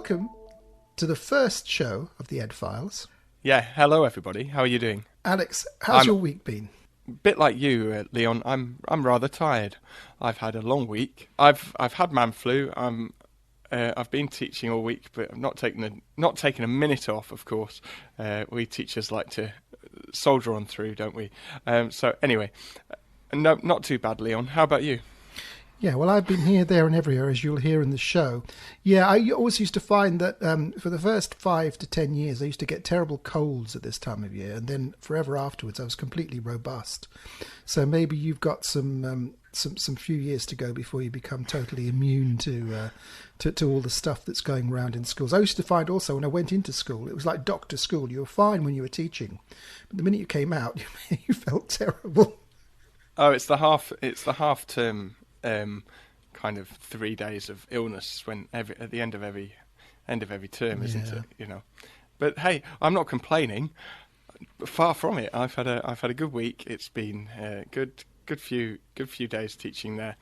welcome to the first show of the Ed Files. Yeah, hello everybody. How are you doing? Alex, how's your week been? Bit like you, Leon. I'm rather tired. I've had a long week. I've had man flu. I've been teaching all week, but I've not taken a minute off. Of course, we teachers like to soldier on through, don't we? So anyway, no, not too bad, Leon. How about you? Yeah, well, I've been here, there and everywhere, as you'll hear in the show. Yeah, I always used to find that for the first 5 to 10 years, I used to get terrible colds at this time of year, and then forever afterwards, I was completely robust. So maybe you've got some few years to go before you become totally immune to all the stuff that's going around in schools. I used to find also when I went into school, it was like doctor school. You were fine when you were teaching, but the minute you came out, you felt terrible. Oh, it's the half term. Kind of 3 days of illness at the end of every term, isn't it? You know, but hey, I'm not complaining. Far from it. I've had a good week. It's been a good few days teaching there.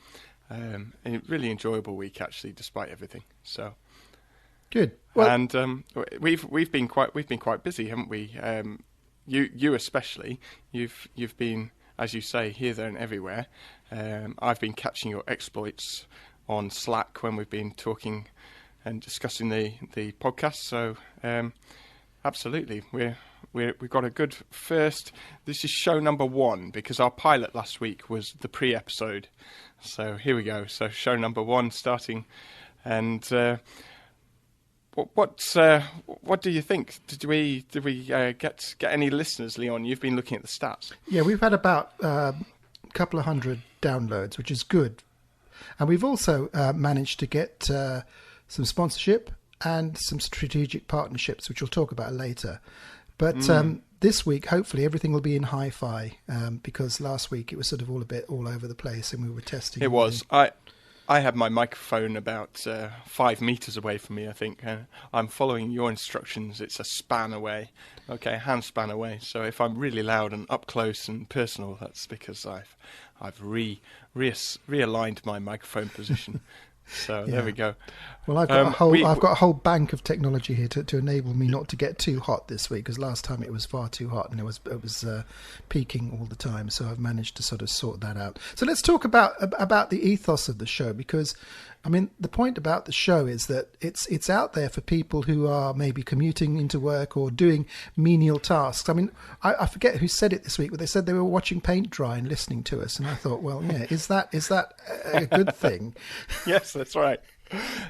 A really enjoyable week actually, despite everything. So good. Well, and we've been quite busy, haven't we? You especially. You've been, as you say, here, there, and everywhere. I've been catching your exploits on Slack when we've been talking and discussing the podcast. So, absolutely, we've got a good first. This is show number 1 because our pilot last week was the pre-episode. So here we go. So show number 1 starting, and what do you think? Did we get any listeners, Leon? You've been looking at the stats. Yeah, we've had about a couple of hundred downloads, which is good, and we've also managed to get some sponsorship and some strategic partnerships, which we'll talk about later. But this week, hopefully, everything will be in hi-fi because last week it was sort of all over the place, and we were testing. It was. I had my microphone about 5 meters away from me, I think. I'm following your instructions. It's a span away, okay, hand span away. So if I'm really loud and up close and personal, that's because I've realigned my microphone position. So There we go. Well, I've got a whole bank of technology here to enable me not to get too hot this week, because last time it was far too hot and it was peaking all the time. So I've managed to sort of sort that out. So let's talk about the ethos of the show, because I mean the point about the show is that it's out there for people who are maybe commuting into work or doing menial tasks. I mean, I forget who said it this week, but they said they were watching paint dry and listening to us, and I thought, well, yeah, is that a good thing? Yes, that's right.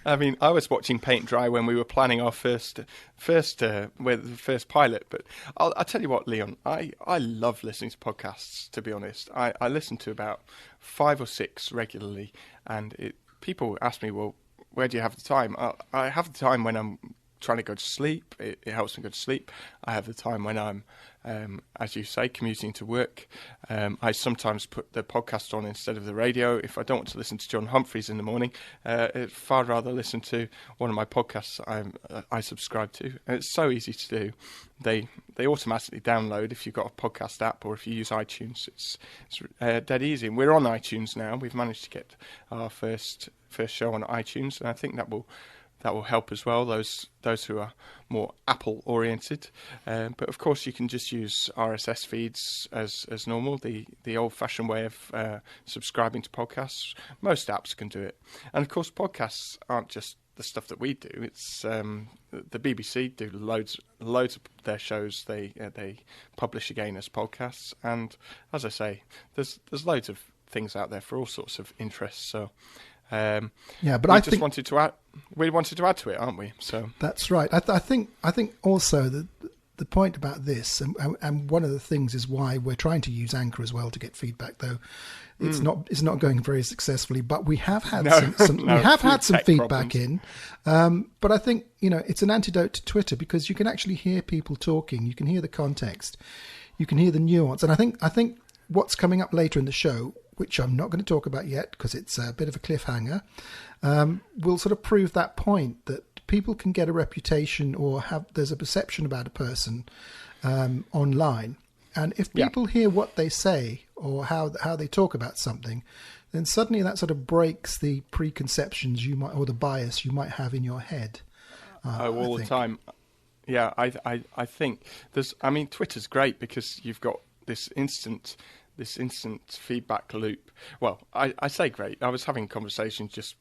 I mean, I was watching paint dry when we were planning our first pilot. But I'll tell you what, Leon, I love listening to podcasts. To be honest, I listen to about 5 or 6 regularly, and people ask me, well, where do you have the time? I have the time when I'm trying to go to sleep. It helps me go to sleep. I have the time when I'm, as you say, commuting to work. I sometimes put the podcast on instead of the radio. If I don't want to listen to John Humphreys in the morning, I'd far rather listen to one of my podcasts I subscribe to. And it's so easy to do. They automatically download if you've got a podcast app, or if you use iTunes. It's dead easy. And we're on iTunes now. We've managed to get our first show on iTunes, and I think that will help as well, those who are more Apple oriented. But of course you can just use RSS feeds as normal, the old fashioned way of subscribing to podcasts. Most apps can do it. And of course podcasts aren't just the stuff that we do. It's the BBC do loads of their shows. They publish again as podcasts. And as I say, there's loads of things out there for all sorts of interests. So but we wanted to add to it, aren't we? So that's right. I think also the point about this, and one of the things is why we're trying to use Anchor as well to get feedback. Though it's not going very successfully, but we have had some feedback in. But I think it's an antidote to Twitter, because you can actually hear people talking. You can hear the context. You can hear the nuance, and I think what's coming up later in the show, which I'm not going to talk about yet because it's a bit of a cliffhanger, will sort of prove that point, that people can get a reputation or there's a perception about a person online. And if people hear what they say or how they talk about something, then suddenly that sort of breaks the preconceptions or the bias you might have in your head. all the time. Yeah, I think Twitter's great because you've got this instant feedback loop. Well, I say great. I was having conversations just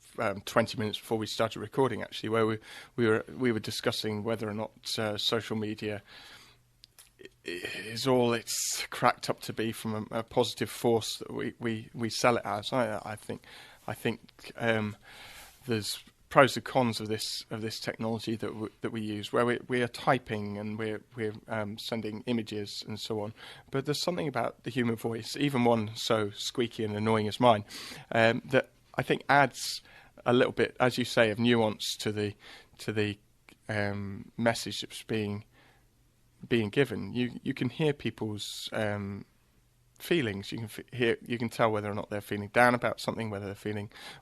20 minutes before we started recording, actually, where we were discussing whether or not social media is all it's cracked up to be from a positive force that we sell it as. I think there's pros and cons of this technology that we use, where we are typing and we're sending images and so on. But there's something about the human voice, even one so squeaky and annoying as mine, that I think adds a little bit, as you say, of nuance to the message that's being given. You can hear people's feelings. You can tell whether or not they're feeling down about something, whether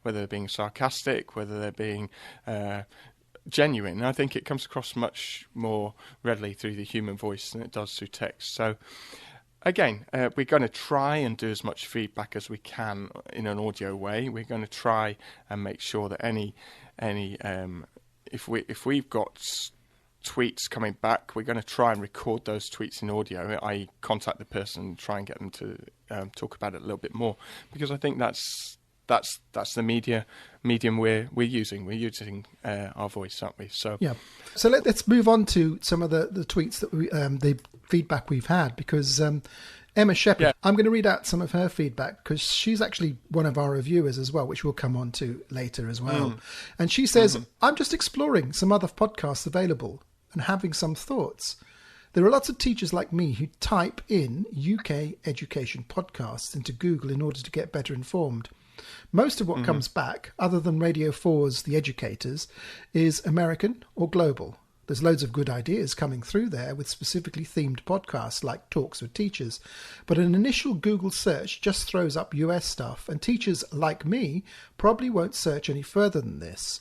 they're being sarcastic, whether they're being genuine. And I think it comes across much more readily through the human voice than it does through text. So again, we're going to try and do as much feedback as we can in an audio way. We're going to try and make sure that any if we've got tweets coming back, we're going to try and record those tweets in audio. I contact the person and try and get them to talk about it a little bit more, because I think that's the medium we're using. We're using our voice, aren't we? So yeah. So let's move on to some of the tweets that the feedback we've had, because Emma Shepherd, yeah. I'm going to read out some of her feedback because she's actually one of our reviewers as well, which we'll come on to later as well. And she says, I'm just exploring some other podcasts available and having some thoughts. There are lots of teachers like me who type in UK education podcasts into Google in order to get better informed. Most of what comes back, other than Radio 4's The Educators, is American or global. There's loads of good ideas coming through there with specifically themed podcasts like Talks with Teachers. But an initial Google search just throws up US stuff, and teachers like me probably won't search any further than this.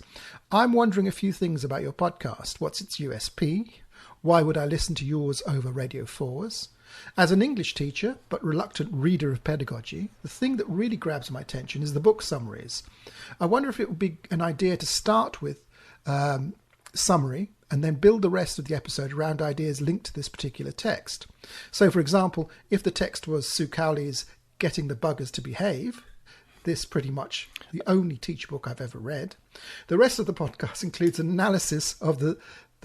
I'm wondering a few things about your podcast. What's its USP? Why would I listen to yours over Radio 4's? As an English teacher, but reluctant reader of pedagogy, the thing that really grabs my attention is the book summaries. I wonder if it would be an idea to start with summary and then build the rest of the episode around ideas linked to this particular text. So, for example, if the text was Sue Cowley's Getting the Buggers to Behave, this pretty much the only teacher book I've ever read, the rest of the podcast includes an analysis of the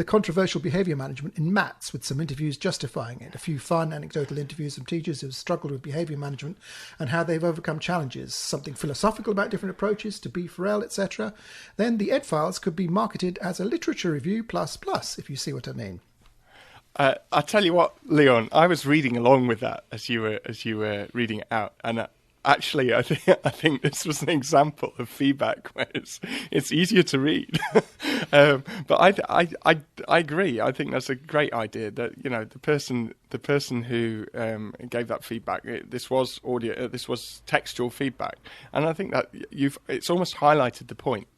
controversial behaviour management in maths with some interviews justifying it, a few fun anecdotal interviews from teachers who have struggled with behaviour management and how they've overcome challenges, something philosophical about different approaches to B4L, etc. Then the Ed Files could be marketed as a literature review plus, if you see what I mean. I'll tell you what, Leon, I was reading along with that as you were reading it out, and actually, I think this was an example of feedback where it's easier to read. But I agree. I think that's a great idea. That the person who gave that feedback, this was audio, this was textual feedback, and I think that it's almost highlighted the point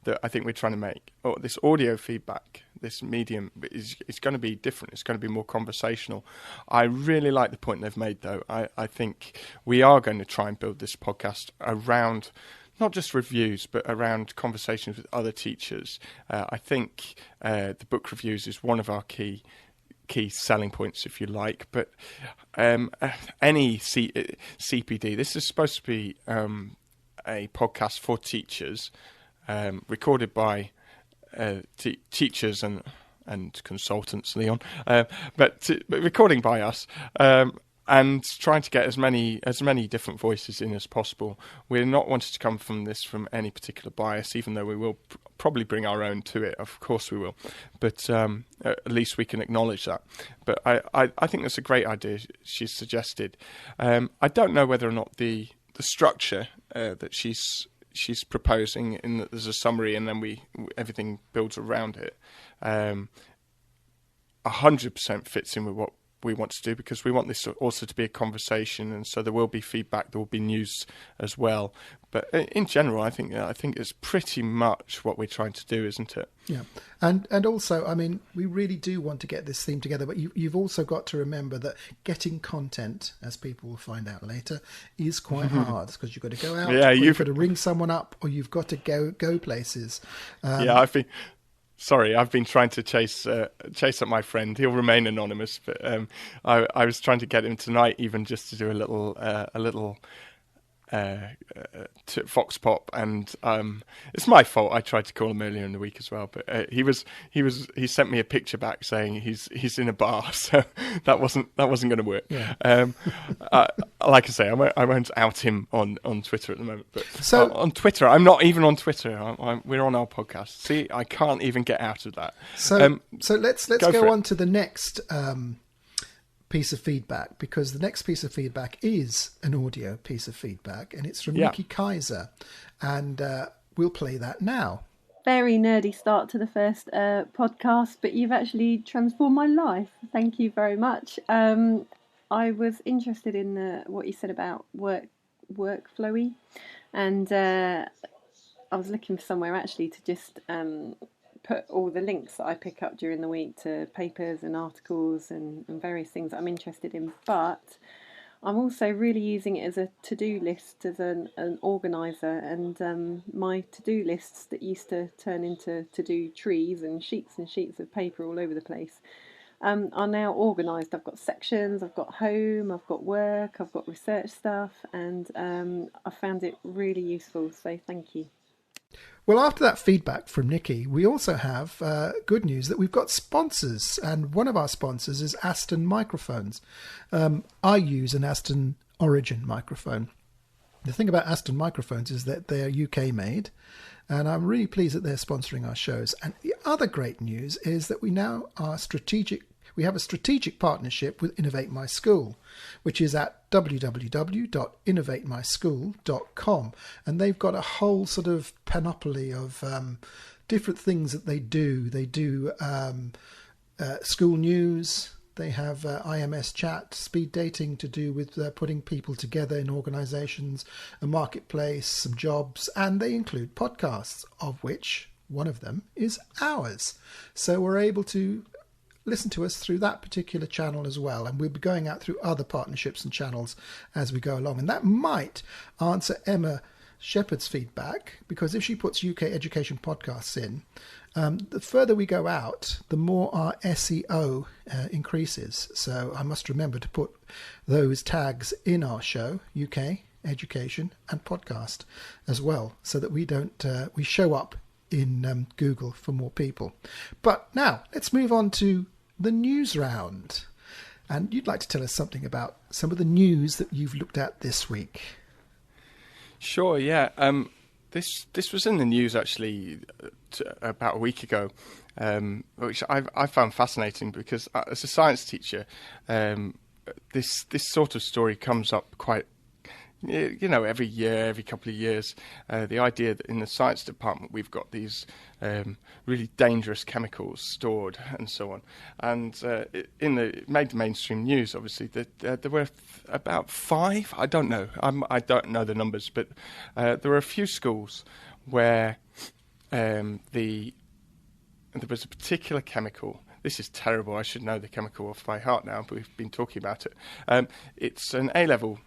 that I think we're trying to make. Or this audio feedback, this medium is going to be different. It's going to be more conversational. I really like the point they've made, though. I think we are going to try and build this podcast around not just reviews, but around conversations with other teachers. I think the book reviews is one of our key selling points, if you like. But any CPD, this is supposed to be a podcast for teachers, recorded by teachers and consultants, Leon, but recording by us, and trying to get as many different voices in as possible. We're not wanting to come from any particular bias, even though we will probably bring our own to it. Of course we will, but at least we can acknowledge that. But I think that's a great idea she's suggested. I don't know whether or not the structure that she's proposing, in that there's a summary and then everything builds around it, 100% fits in with what we want to do, because we want this also to be a conversation, and so there will be feedback, there will be news as well. But in general, I think it's pretty much what we're trying to do, isn't it? Yeah, and also, I mean, we really do want to get this theme together, but you've also got to remember that getting content, as people will find out later, is quite hard, because you've got to go out, you've got to ring someone up, or you've got to go places. I think. Sorry, I've been trying to chase up my friend. He'll remain anonymous, but I was trying to get him tonight, even just to do a little Fox Pop, and it's my fault. I tried to call him earlier in the week as well, but he sent me a picture back saying he's in a bar, so that wasn't going to work. Yeah. Like I say, I won't out him on Twitter at the moment, but so on Twitter, I'm not even on Twitter. We're on our podcast. See, I can't even get out of that. So let's go on to the next piece of feedback, because the next piece of feedback is an audio piece of feedback, and it's from Nikki Kaiser, and we'll play that now. Very nerdy start to the first podcast, but you've actually transformed my life. Thank you very much. I was interested in what you said about workflowy, and I was looking for somewhere actually to just put all the links that I pick up during the week to papers and articles and various things that I'm interested in, but I'm also really using it as a to-do list, as an organiser, and my to-do lists that used to turn into to-do trees and sheets of paper all over the place are now organised. I've got sections, I've got home, I've got work, I've got research stuff, and I found it really useful, so thank you. Well, after that feedback from Nikki, we also have good news that we've got sponsors, and one of our sponsors is Aston Microphones. I use an Aston Origin microphone. The thing about Aston Microphones is that they're UK made, and I'm really pleased that they're sponsoring our shows. And the other great news is that we now are we have a strategic partnership with Innovate My School, which is at www.innovatemyschool.com. And they've got a whole sort of panoply of different things that they do. They do school news. They have IMS chat, speed dating to do with putting people together in organisations, a marketplace, some jobs, and they include podcasts, of which one of them is ours. So we're able to listen to us through that particular channel as well, and we'll be going out through other partnerships and channels as we go along, and that might answer Emma Shepherd's feedback, because if she puts UK education podcasts in, the further we go out, the more our SEO increases. So I must remember to put those tags in our show, UK education and podcast as well, so that we don't we show up in Google for more people. But now let's move on to the news round. And you'd like to tell us something about some of the news that you've looked at this week. Sure, yeah. This was in the news actually about a week ago, which I found fascinating because as a science teacher, this sort of story comes up quite, every year, every couple of years. The idea that in the science department we've got these really dangerous chemicals stored and so on. And it made the mainstream news, obviously, that there were about 5, I don't know, I don't know the numbers, but there were a few schools where there was a particular chemical. This is terrible, I should know the chemical off by heart now, but we've been talking about it. It's an A-level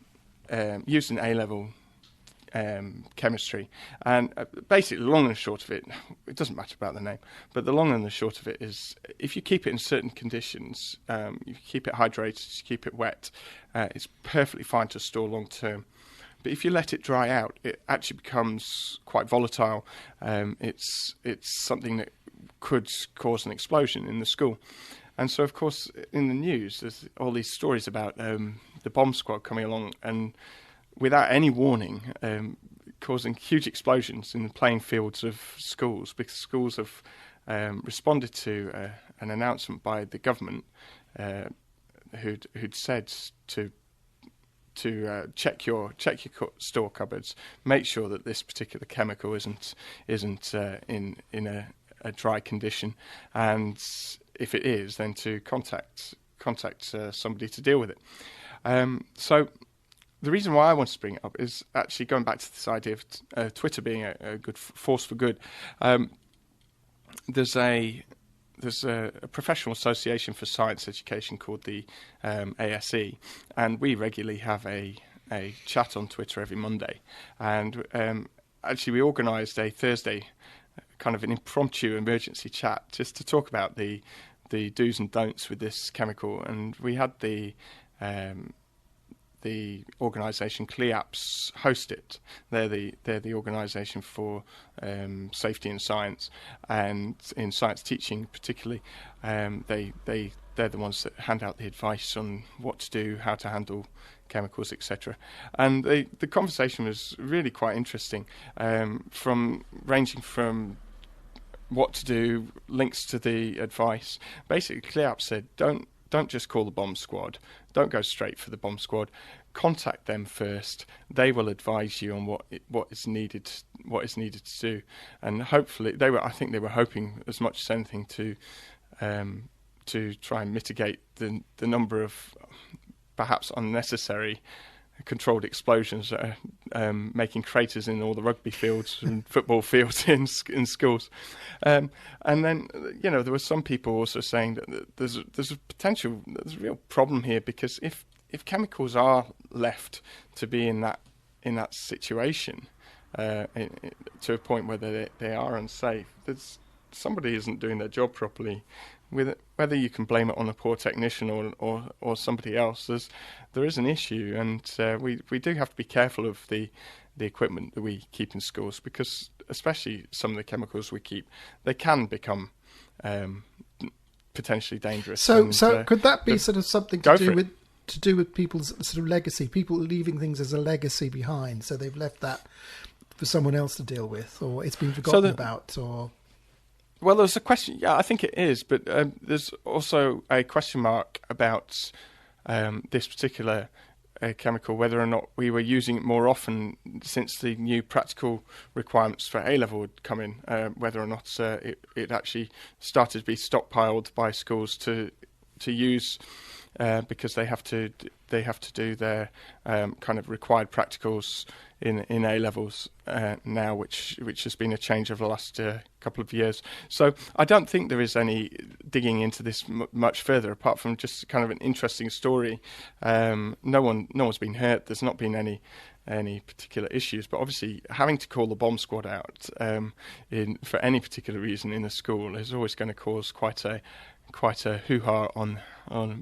used in A-level chemistry, and basically the long and the short of it doesn't matter about the name, but the long and the short of it is if you keep it in certain conditions, you keep it hydrated, you keep it wet, it's perfectly fine to store long term. But if you let it dry out, it actually becomes quite volatile. It's something that could cause an explosion in the school. And so, of course, in the news, there's all these stories about the bomb squad coming along and, without any warning, causing huge explosions in the playing fields of schools, because schools have responded to an announcement by the government who'd said to check your store cupboards, make sure that this particular chemical isn't in a dry condition, and if it is, then to contact somebody to deal with it. So the reason why I wanted to bring it up is actually going back to this idea of Twitter being a good force for good. There's a professional association for science education called the ASE, and we regularly have a chat on Twitter every Monday. And actually, we organised a Thursday kind of an impromptu emergency chat just to talk about the do's and don'ts with this chemical. And we had the organisation CLEAPS host it. They're the organisation for safety in science, and in science teaching particularly. They're the ones that hand out the advice on what to do, how to handle chemicals, etc. And the conversation was really quite interesting, ranging from what to do, links to the advice. Basically, CLEAPS said, don't just call the bomb squad. Don't go straight for the bomb squad. Contact them first. They will advise you on what is needed to do. And hopefully, I think they were hoping as much as anything to try and mitigate the number of perhaps unnecessary controlled explosions that are making craters in all the rugby fields and football fields in schools. And then, there were some people also saying that there's a real problem here, because if chemicals are left to be in that situation to a point where they are unsafe, somebody isn't doing their job properly. Whether you can blame it on a poor technician or somebody else, there is an issue, and we do have to be careful of the equipment that we keep in schools, because especially some of the chemicals we keep, they can become potentially dangerous. So could that be sort of something to do with people's sort of legacy, people leaving things as a legacy behind, so they've left that for someone else to deal with, or it's been forgotten about, or... Well, there's a question. Yeah, I think it is, but there's also a question mark about this particular chemical, whether or not we were using it more often since the new practical requirements for A-level would come in, whether or not it actually started to be stockpiled by schools to use, because they have to do their kind of required practicals in A-levels now, which has been a change over the last couple of years. So I don't think there is any digging into this much further, apart from just kind of an interesting story. No one's been hurt. There's not been any particular issues, but obviously having to call the bomb squad out for any particular reason in a school is always going to cause quite a hoo-ha on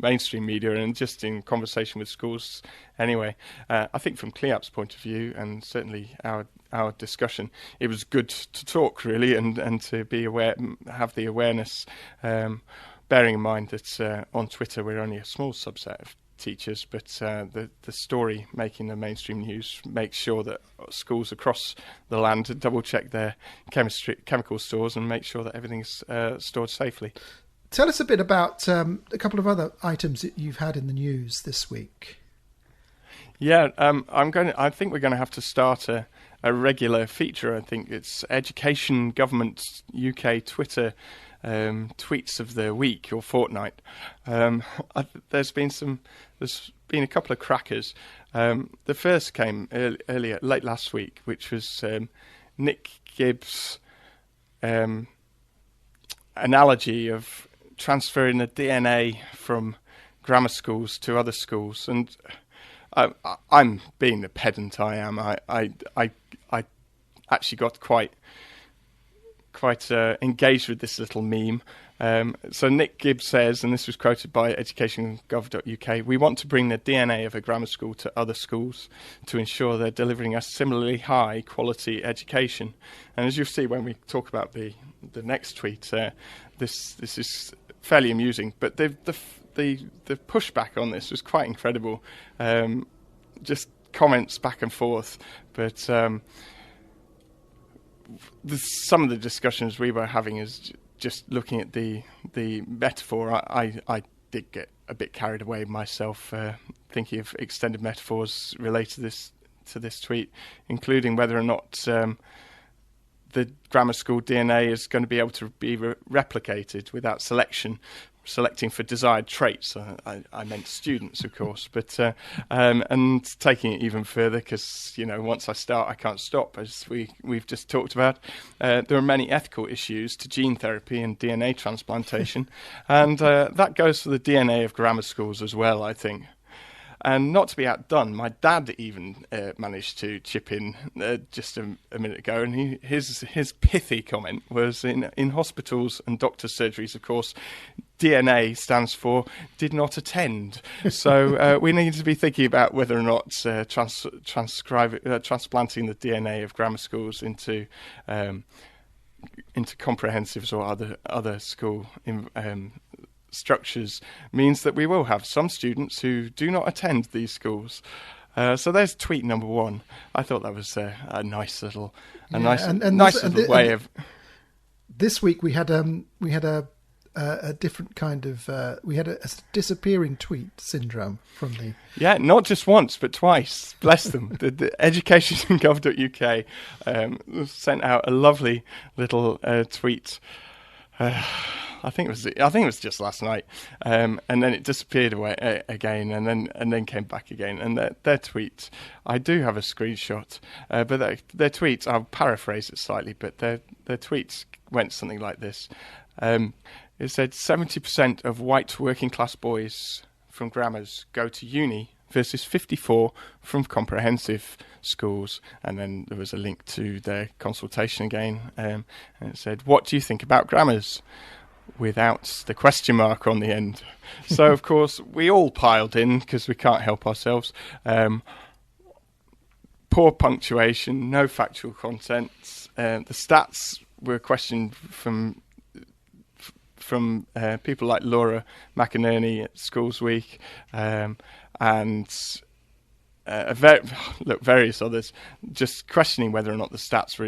mainstream media and just in conversation with schools anyway. I think from CLEAP's point of view, and certainly our discussion, it was good to talk really and to be aware, have the awareness, bearing in mind that on Twitter we're only a small subset of teachers, but the story making the mainstream news makes sure that schools across the land double check their chemical stores and make sure that everything's stored safely. Tell us a bit about a couple of other items that you've had in the news this week. Yeah, I think we're going to have to start a regular feature. I think it's Education Government UK Twitter tweets of the week or fortnight. There's been a couple of crackers. The first came late last week, which was Nick Gibb's analogy of transferring the DNA from grammar schools to other schools, and I'm being the pedant I am. I actually got quite engaged with this little meme. So Nick Gibb says, and this was quoted by educationgov.uk, "We want to bring the DNA of a grammar school to other schools to ensure they're delivering a similarly high quality education." And as you'll see when we talk about the next tweet, this is fairly amusing. But the pushback on this was quite incredible. Just comments back and forth, but some of the discussions we were having is just looking at the metaphor. I did get a bit carried away myself, thinking of extended metaphors related to this tweet, including whether or not the grammar school DNA is going to be able to be replicated without selecting for desired traits. I meant students, of course, but and taking it even further, because once I start, I can't stop, as we've just talked about. There are many ethical issues to gene therapy and DNA transplantation, and that goes for the DNA of grammar schools as well, I think. And not to be outdone, my dad even managed to chip in just a minute ago, and his pithy comment was, in hospitals and doctors' surgeries, of course, DNA stands for did not attend. So we need to be thinking about whether or not transplanting the DNA of grammar schools into comprehensives or other school structures means that we will have some students who do not attend these schools. So there's tweet number one. I thought that was a nice little way of. This week we had a different kind of we had a disappearing tweet syndrome from the not just once but twice, bless them. the education.gov.uk sent out a lovely little tweet. I think it was just last night, and then it disappeared away again, and then came back again. And their tweet, I do have a screenshot, but their tweets, I'll paraphrase it slightly, but their tweets went something like this. It said 70% of white working class boys from grammars go to uni versus 54 from comprehensive schools. And then there was a link to their consultation again, and it said, what do you think about grammars? Without the question mark on the end. So, of course, we all piled in because we can't help ourselves. Poor punctuation, no factual content. The stats were questioned from people like Laura McInerney at Schools Week, and various others, just questioning whether or not the stats were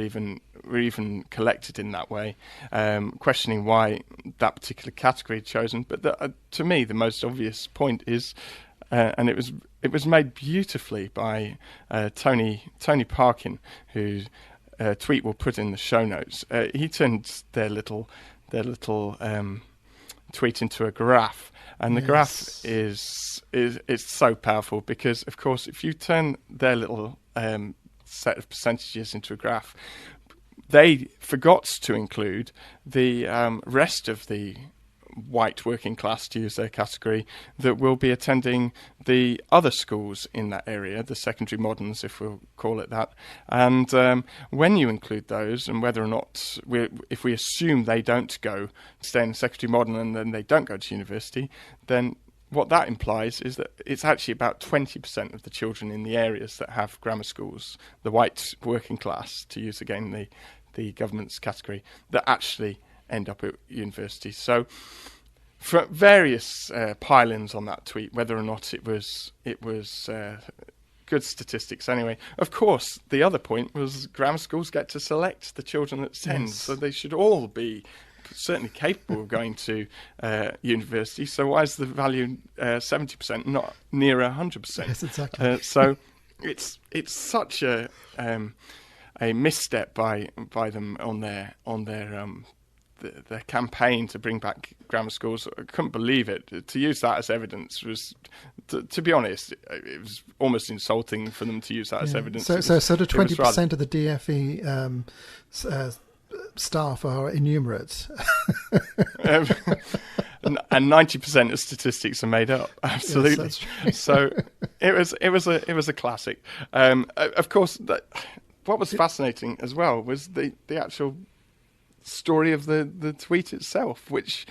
even collected in that way, questioning why that particular category had chosen. But to me, the most obvious point is, and it was made beautifully by Tony Parkin, whose tweet we'll put in the show notes. He turned their little tweet into a graph, and the graph is so powerful because, of course, if you turn their little set of percentages into a graph, they forgot to include the rest of the white working class, to use their category, that will be attending the other schools in that area, the secondary moderns, if we'll call it that. And when you include those, and whether or not, if we assume they don't go stay in secondary modern and then they don't go to university, then what that implies is that it's actually about 20% of the children in the areas that have grammar schools, the white working class, to use again the government's category, that actually end up at university. So for various pile-ins on that tweet, whether or not it was good statistics anyway. Of course, the other point was grammar schools get to select the children that attend, so they should all be certainly capable of going to university. So why is the value 70%, not near 100%? Yes, exactly. So it's such a misstep by them on their campaign to bring back grammar schools. I couldn't believe it. To use that as evidence was, to be honest, it was almost insulting for them to use that as evidence. So the 20% of the DFE staff are innumerates. And 90% of statistics are made up. Absolutely. Yes, so it was a classic. Of course, what was fascinating as well was the actual story of the tweet itself, which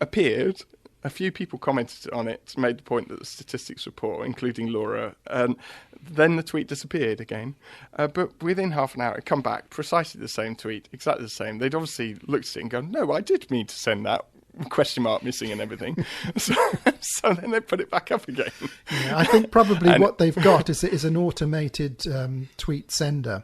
appeared. A few people commented on it, made the point that the statistics were poor, including Laura, and then the tweet disappeared again. But within half an hour, it come back, precisely the same tweet, exactly the same. They'd obviously looked at it and gone, no, I did mean to send that, question mark missing and everything. So then they put it back up again. Yeah, I think probably what they've got is an automated tweet sender.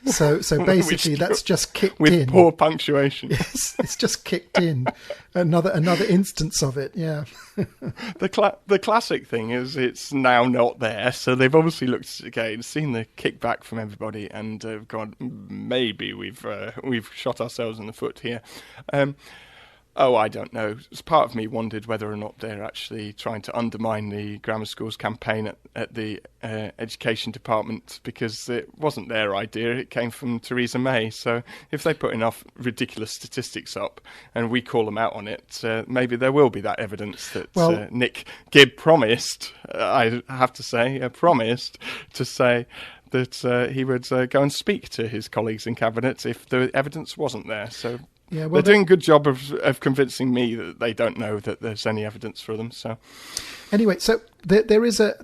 So basically that's just kicked in. With poor punctuation. Yes, it's just kicked in. Another instance of it, yeah. The classic thing is it's now not there, so they've obviously looked at it again, seen the kickback from everybody, and gone, maybe we've shot ourselves in the foot here. Oh, I don't know. Part of me wondered whether or not they're actually trying to undermine the grammar schools campaign at the education department, because it wasn't their idea. It came from Theresa May. So if they put enough ridiculous statistics up and we call them out on it, maybe there will be that evidence that Nick Gibb promised, I have to say, promised to say that he would go and speak to his colleagues in Cabinet if the evidence wasn't there. So... Yeah, well, they're doing a good job of convincing me that they don't know that there's any evidence for them. So, anyway, so there is a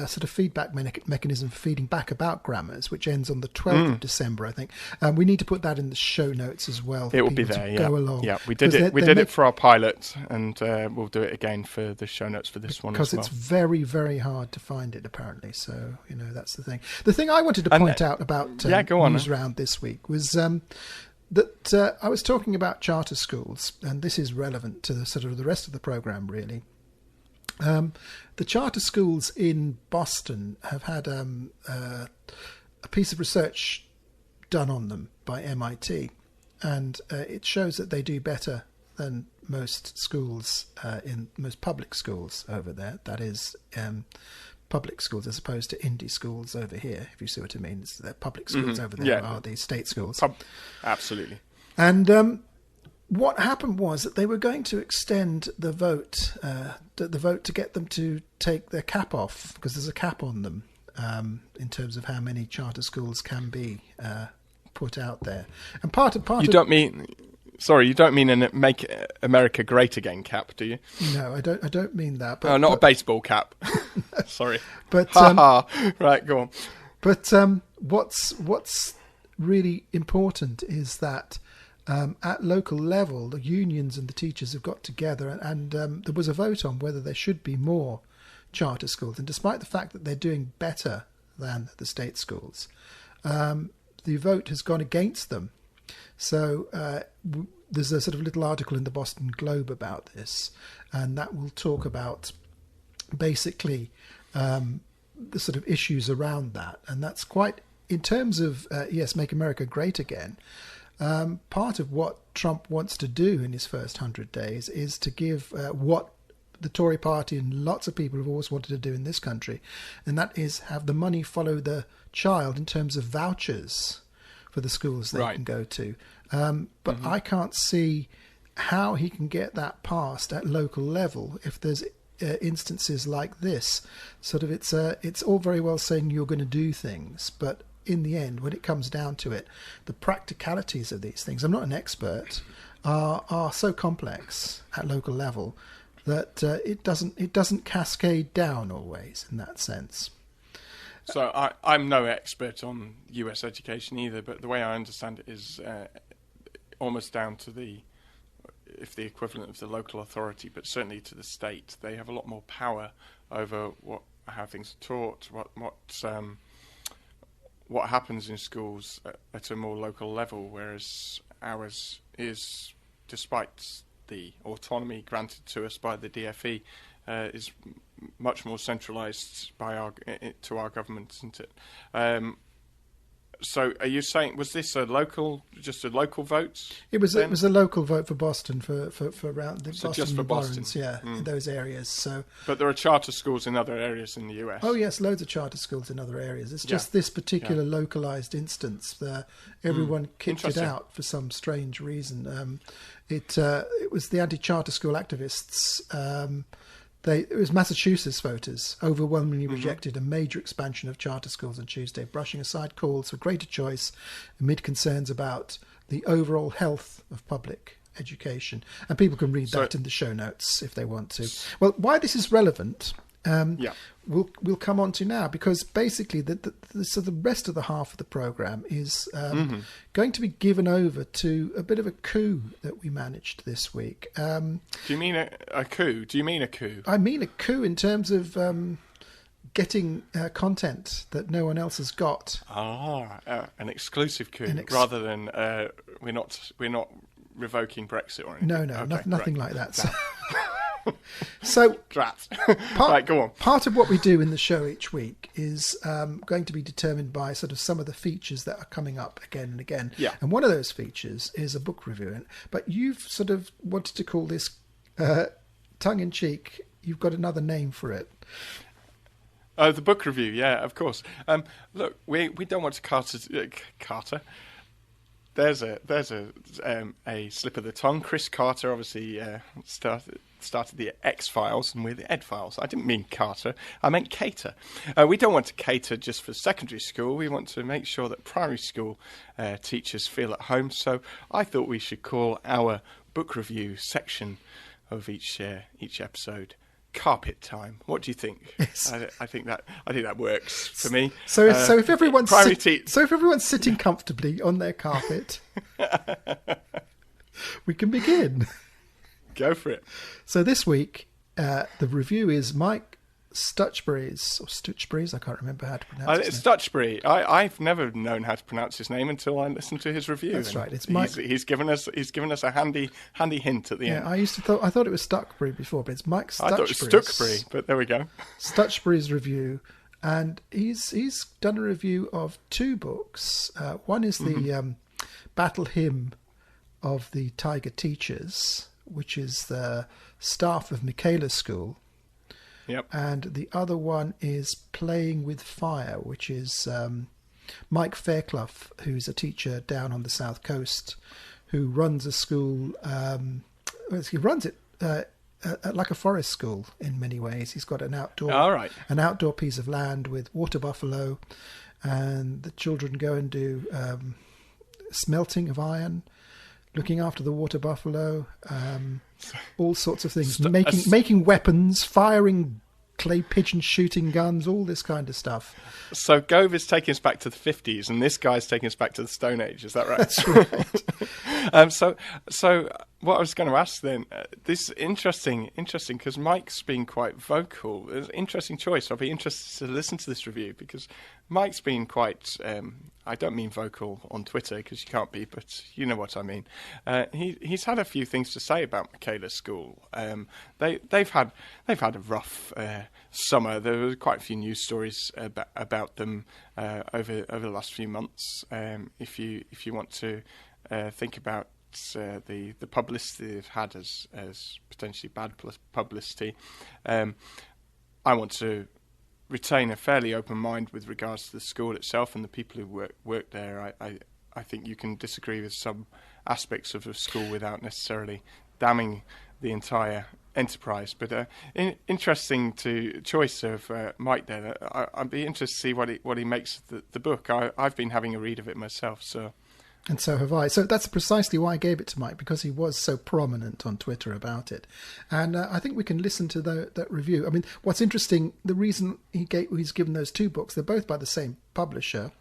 sort of feedback mechanism for feeding back about grammars, which ends on the 12th of December, I think. We need to put that in the show notes as well. It will be there. Yeah, go along. Yeah, we did it. We did it for our pilot, and we'll do it again for the show notes for this one as well. Because it's very, very hard to find it, apparently. So that's the thing. The thing I wanted to point out about News Round this week was that I was talking about charter schools, and this is relevant to the sort of the rest of the programme, really. The charter schools in Boston have had a piece of research done on them by MIT, and it shows that they do better than most schools, in most public schools over there. That is, public schools as opposed to indie schools over here, if you see what I mean. They're public schools over there are the state schools. Absolutely. And what happened was that they were going to extend the vote to get them to take their cap off, because there's a cap on them in terms of how many charter schools can be put out there. And you don't mean an Make America Great Again cap, do you? No, I don't mean that. But, not a baseball cap. Sorry. But right, go on. But what's really important is that at local level, the unions and the teachers have got together, and there was a vote on whether there should be more charter schools. And despite the fact that they're doing better than the state schools, the vote has gone against them. So there's a sort of little article in the Boston Globe about this, and that will talk about basically the sort of issues around that. And that's quite, in terms of, Make America Great Again, part of what Trump wants to do in his first 100 days is to give what the Tory party and lots of people have always wanted to do in this country, and that is have the money follow the child in terms of vouchers for the schools they can go to. But I can't see how he can get that passed at local level if there's instances like this. Sort of, it's all very well saying you're going to do things, but in the end, when it comes down to it, the practicalities of these things, I'm not an expert, are so complex at local level that it doesn't cascade down always in that sense. So I'm no expert on US education either, but the way I understand it is almost down to the equivalent of the local authority, but certainly to the state. They have a lot more power over how things are taught, what happens in schools at a more local level, whereas ours is, despite the autonomy granted to us by the DFE, is much more centralised to our government, isn't it? So, are you saying, was this just a local vote? It was a local vote for Boston for around the Boston just for Boston, in those areas. So, but there are charter schools in other areas in the US. Oh yes, loads of charter schools in other areas. It's just this particular localised instance that everyone kicked it out for some strange reason. It was the anti-charter school activists. It was Massachusetts voters overwhelmingly rejected a major expansion of charter schools on Tuesday, brushing aside calls for greater choice amid concerns about the overall health of public education. And people can read that in the show notes if they want to. Well, why this is relevant, we'll come on to now, because basically the rest of the half of the programme is going to be given over to a bit of a coup that we managed this week. Do you mean a coup? Do you mean a coup? I mean a coup in terms of getting content that no one else has got. An exclusive coup, rather than we're not revoking Brexit or anything. No, nothing like that. So So, Drat. Right, go on. Part of what we do in the show each week is going to be determined by sort of some of the features that are coming up again and again. Yeah. And one of those features is a book review. But you've sort of wanted to call this tongue-in-cheek. You've got another name for it. Oh, the book review, yeah, of course. Look, we don't want to Carter. There's a slip of the tongue. Chris Carter obviously started the X-Files, and we're the Ed-Files. I didn't mean Carter, I meant cater. We don't want to cater just for secondary school. We want to make sure that primary school teachers feel at home. So I thought we should call our book review section of each episode Carpet Time. What do you think? Yes. I think that works for me. So if everyone's so if everyone's sitting comfortably on their carpet, we can begin. Go for it. So this week, the review is Mike Stutchbury's. I can't remember how to pronounce it. Stutchbury. I've never known how to pronounce his name until I listened to his review. That's right. It's Mike. He's given us a handy hint at the end. I thought it was Stuckbury before, but it's Mike Stutchbury's. I thought it was Stuckbury, but there we go. Stutchbury's review, and he's done a review of two books. One is the Battle Hymn of the Tiger Teachers, which is the staff of Michaela School. Yep. And the other one is Playing with Fire, which is Mike Fairclough, who's a teacher down on the south coast, who runs a school. He runs it like a forest school in many ways. He's got an outdoor piece of land with water buffalo, and the children go and do smelting of iron, looking after the water buffalo, all sorts of things, making weapons, firing clay pigeon shooting guns, all this kind of stuff. So Gove is taking us back to the 50s, and this guy's taking us back to the Stone Age. Is that right? That's right. So what I was going to ask then, this is interesting because Mike's been quite vocal. It's an interesting choice. I'll be interested to listen to this review because Mike's been quite, I don't mean vocal on Twitter because you can't be, but you know what I mean. He's had a few things to say about Michaela School. They've had a rough summer. There were quite a few news stories about them over the last few months. If you want to think about the publicity they've had as potentially bad publicity, I want to retain a fairly open mind with regards to the school itself and the people who work there. I think you can disagree with some aspects of the school without necessarily damning the entire enterprise. But interesting choice of Mike there. I'd be interested to see what he makes of the book. I've been having a read of it myself, so. And so have I. So that's precisely why I gave it to Mike, because he was so prominent on Twitter about it. And I think we can listen to that review. I mean, what's interesting, the reason he's given those two books, they're both by the same publisher,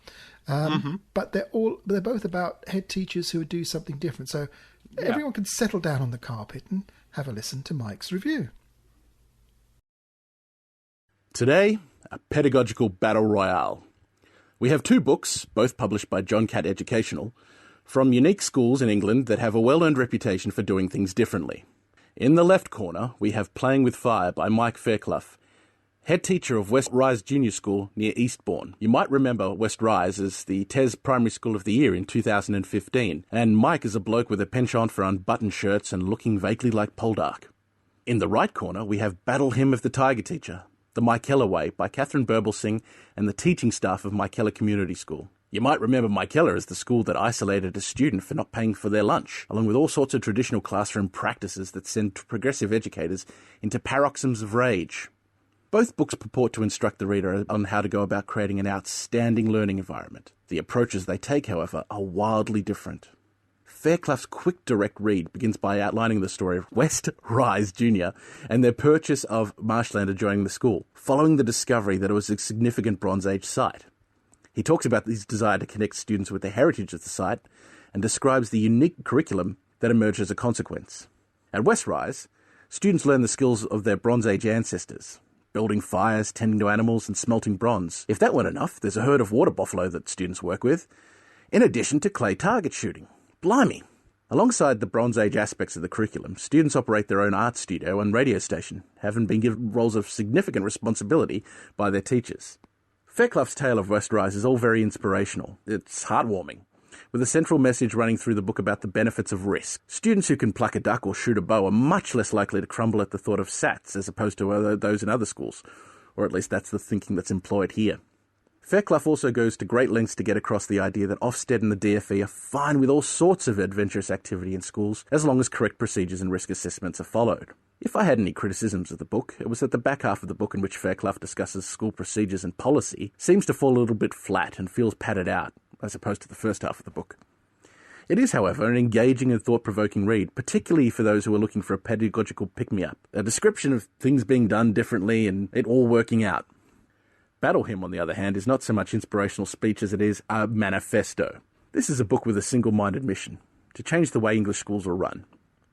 but they're both about head teachers who would do something different. So everyone can settle down on the carpet and have a listen to Mike's review. Today, a pedagogical battle royale. We have two books, both published by John Catt Educational, from unique schools in England that have a well-earned reputation for doing things differently. In the left corner, we have Playing with Fire by Mike Fairclough, head teacher of West Rise Junior School near Eastbourne. You might remember West Rise as the TES Primary School of the Year in 2015, and Mike is a bloke with a penchant for unbuttoned shirts and looking vaguely like Poldark. In the right corner, we have Battle Hymn of the Tiger Teacher, The Michaela Way by Catherine Burbelsing and the teaching staff of Michaela Community School. You might remember Michaela as the school that isolated a student for not paying for their lunch, along with all sorts of traditional classroom practices that send progressive educators into paroxysms of rage. Both books purport to instruct the reader on how to go about creating an outstanding learning environment. The approaches they take, however, are wildly different. Fairclough's quick, direct read begins by outlining the story of West Rise Junior and their purchase of marshland adjoining the school, following the discovery that it was a significant Bronze Age site. He talks about his desire to connect students with the heritage of the site and describes the unique curriculum that emerged as a consequence. At West Rise, students learn the skills of their Bronze Age ancestors, building fires, tending to animals, and smelting bronze. If that weren't enough, there's a herd of water buffalo that students work with, in addition to clay target shooting. Blimey, Alongside the Bronze Age aspects of the curriculum, students operate their own art studio and radio station, having been given roles of significant responsibility by their teachers. Fairclough's tale of West Rise is all very inspirational. It's heartwarming, with a central message running through the book about the benefits of risk. Students who can pluck a duck or shoot a bow are much less likely to crumble at the thought of SATs as opposed to those in other schools, or at least that's the thinking that's employed here. Fairclough also goes to great lengths to get across the idea that Ofsted and the DFE are fine with all sorts of adventurous activity in schools as long as correct procedures and risk assessments are followed. If I had any criticisms of the book, it was that the back half of the book in which Fairclough discusses school procedures and policy seems to fall a little bit flat and feels padded out, as opposed to the first half of the book. It is, however, an engaging and thought-provoking read, particularly for those who are looking for a pedagogical pick-me-up, a description of things being done differently and it all working out. Battle Hymn, on the other hand, is not so much inspirational speech as it is a manifesto. This is a book with a single-minded mission, to change the way English schools are run.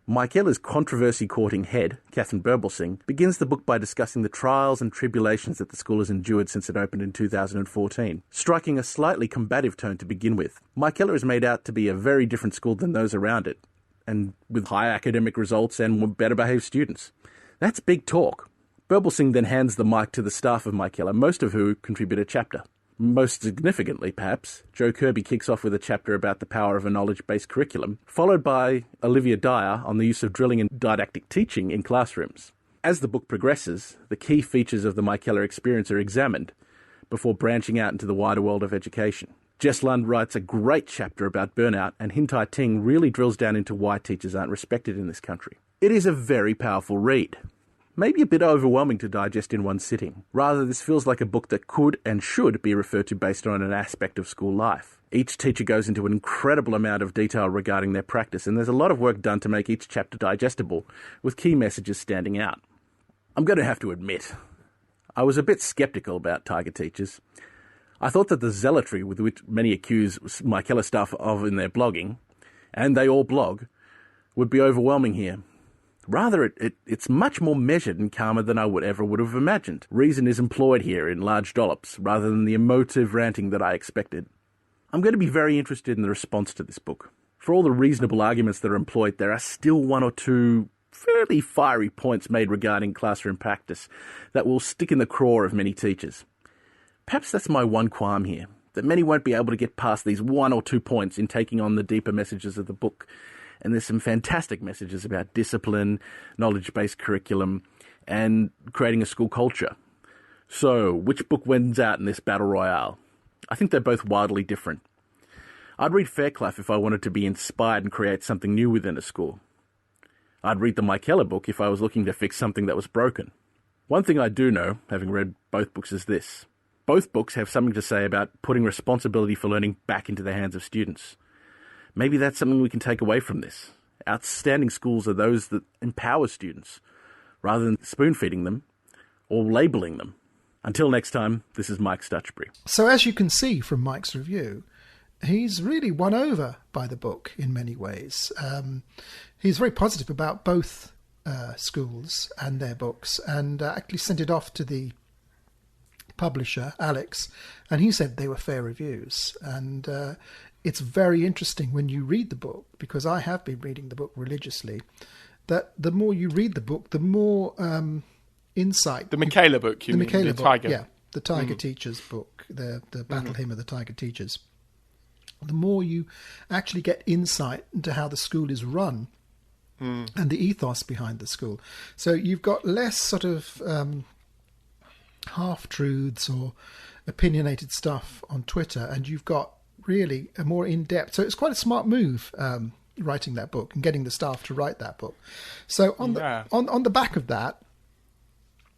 Michaela's controversy-courting head, Catherine Birbalsingh, begins the book by discussing the trials and tribulations that the school has endured since it opened in 2014, striking a slightly combative tone to begin with. Michaela is made out to be a very different school than those around it, and with high academic results and better-behaved students. That's big talk. Birbalsingh then hands the mic to the staff of Michaela, most of who contribute a chapter. Most significantly, perhaps, Joe Kirby kicks off with a chapter about the power of a knowledge-based curriculum, followed by Olivia Dyer on the use of drilling and didactic teaching in classrooms. As the book progresses, the key features of the Michaela experience are examined before branching out into the wider world of education. Jess Lund writes a great chapter about burnout, and Hin Tai Ting really drills down into why teachers aren't respected in this country. It is a very powerful read. Maybe a bit overwhelming to digest in one sitting. Rather, this feels like a book that could and should be referred to based on an aspect of school life. Each teacher goes into an incredible amount of detail regarding their practice, and there's a lot of work done to make each chapter digestible, with key messages standing out. I'm going to have to admit, I was a bit sceptical about Tiger Teachers. I thought that the zealotry with which many accuse Michaela staff of in their blogging, and they all blog, would be overwhelming here. Rather, it's much more measured and calmer than I would have imagined. Reason is employed here in large dollops, rather than the emotive ranting that I expected. I'm going to be very interested in the response to this book. For all the reasonable arguments that are employed, there are still one or two fairly fiery points made regarding classroom practice that will stick in the craw of many teachers. Perhaps that's my one qualm here, that many won't be able to get past these one or two points in taking on the deeper messages of the book. And there's some fantastic messages about discipline, knowledge-based curriculum, and creating a school culture. So, which book wins out in this battle royale? I think they're both wildly different. I'd read Fairclough if I wanted to be inspired and create something new within a school. I'd read the Michaela book if I was looking to fix something that was broken. One thing I do know, having read both books, is this. Both books have something to say about putting responsibility for learning back into the hands of students. Maybe that's something we can take away from this. Outstanding schools are those that empower students, rather than spoon-feeding them or labelling them. Until next time, this is Mike Stutchbury. So as you can see from Mike's review, he's really won over by the book in many ways. He's very positive about both schools and their books, and actually sent it off to the publisher, Alex, and he said they were fair reviews. And it's very interesting when you read the book, because I have been reading the book religiously, that the more you read the book, the more insight. The Michaela book, you mean? Michaela The book, Tiger. yeah, the Tiger Teachers book, the Battle Hymn of the Tiger Teachers. The more you actually get insight into how the school is run and the ethos behind the school. So you've got less sort of half-truths or opinionated stuff on Twitter, and you've got really a more in-depth. So it's quite a smart move writing that book and getting the staff to write that book. So on the back of that,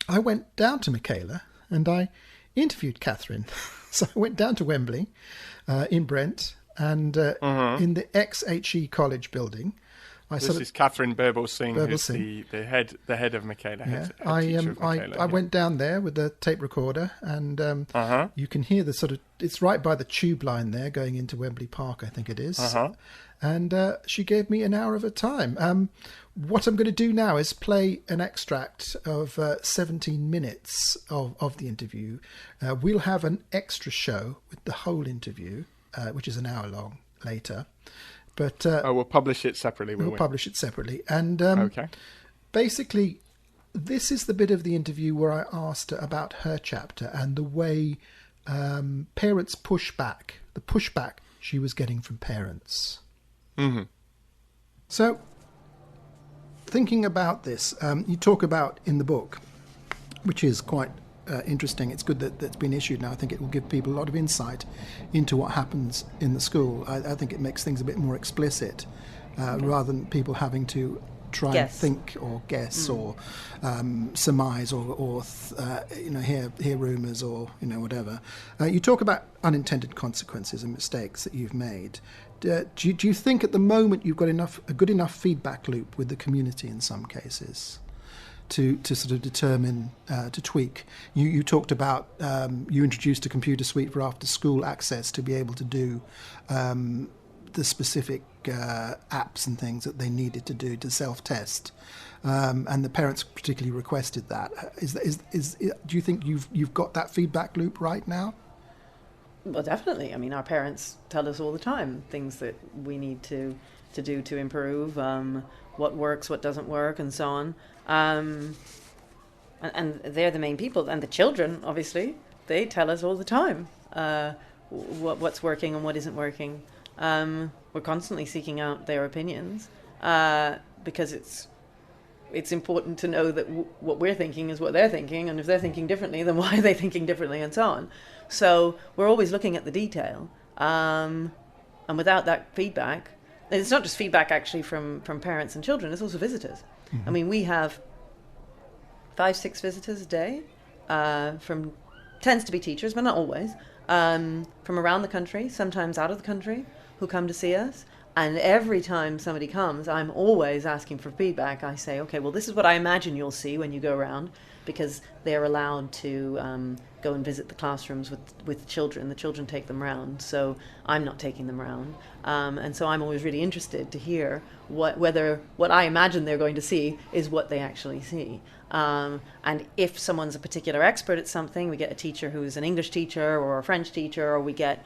I went down to Michaela and I interviewed Catherine. So I went down to Wembley in Brent and in the ex-HE College building. This is Catherine Birbalsingh, who's the head of Michaela. Yeah. Michaela, I went down there with the tape recorder, and you can hear the sort of, it's right by the tube line there going into Wembley Park, I think it is. And she gave me an hour of her time. What I'm going to do now is play an extract of 17 minutes of the interview. We'll have an extra show with the whole interview, which is an hour long later, But we'll publish it separately. We'll publish it separately. And okay. Basically, this is the bit of the interview where I asked her about her chapter and the way parents push back, the pushback she was getting from parents. Mm-hmm. So, thinking about this, you talk about in the book, which is quite interesting. It's good that that's been issued now. I think it will give people a lot of insight into what happens in the school. I think it makes things a bit more explicit, rather than people having to try and think or guess or surmise or hear rumours or whatever. You talk about unintended consequences and mistakes that you've made. Do you think at the moment you've got a good enough feedback loop with the community in some cases to sort of determine, to tweak? You talked about, you introduced a computer suite for after school access to be able to do the specific apps and things that they needed to do to self-test, and the parents particularly requested that. Do you think you've got that feedback loop right now? Well, definitely. I mean, our parents tell us all the time things that we need to do to improve, what works, what doesn't work, and so on. And they're the main people. And the children, obviously, they tell us all the time what's working and what isn't working. We're constantly seeking out their opinions because it's important to know that what we're thinking is what they're thinking, and if they're thinking differently, then why are they thinking differently, and so on. So we're always looking at the detail, and without that feedback, and it's not just feedback actually from parents and children, it's also visitors. Mm-hmm. I mean, we have 5-6 visitors a day, tends to be teachers, but not always, from around the country, sometimes out of the country, who come to see us. And every time somebody comes, I'm always asking for feedback. I say, okay, well, this is what I imagine you'll see when you go around, because they're allowed to go and visit the classrooms with the children. The children take them round, so I'm not taking them round. And so I'm always really interested to hear whether what I imagine they're going to see is what they actually see. And if someone's a particular expert at something, we get a teacher who's an English teacher or a French teacher, or we get...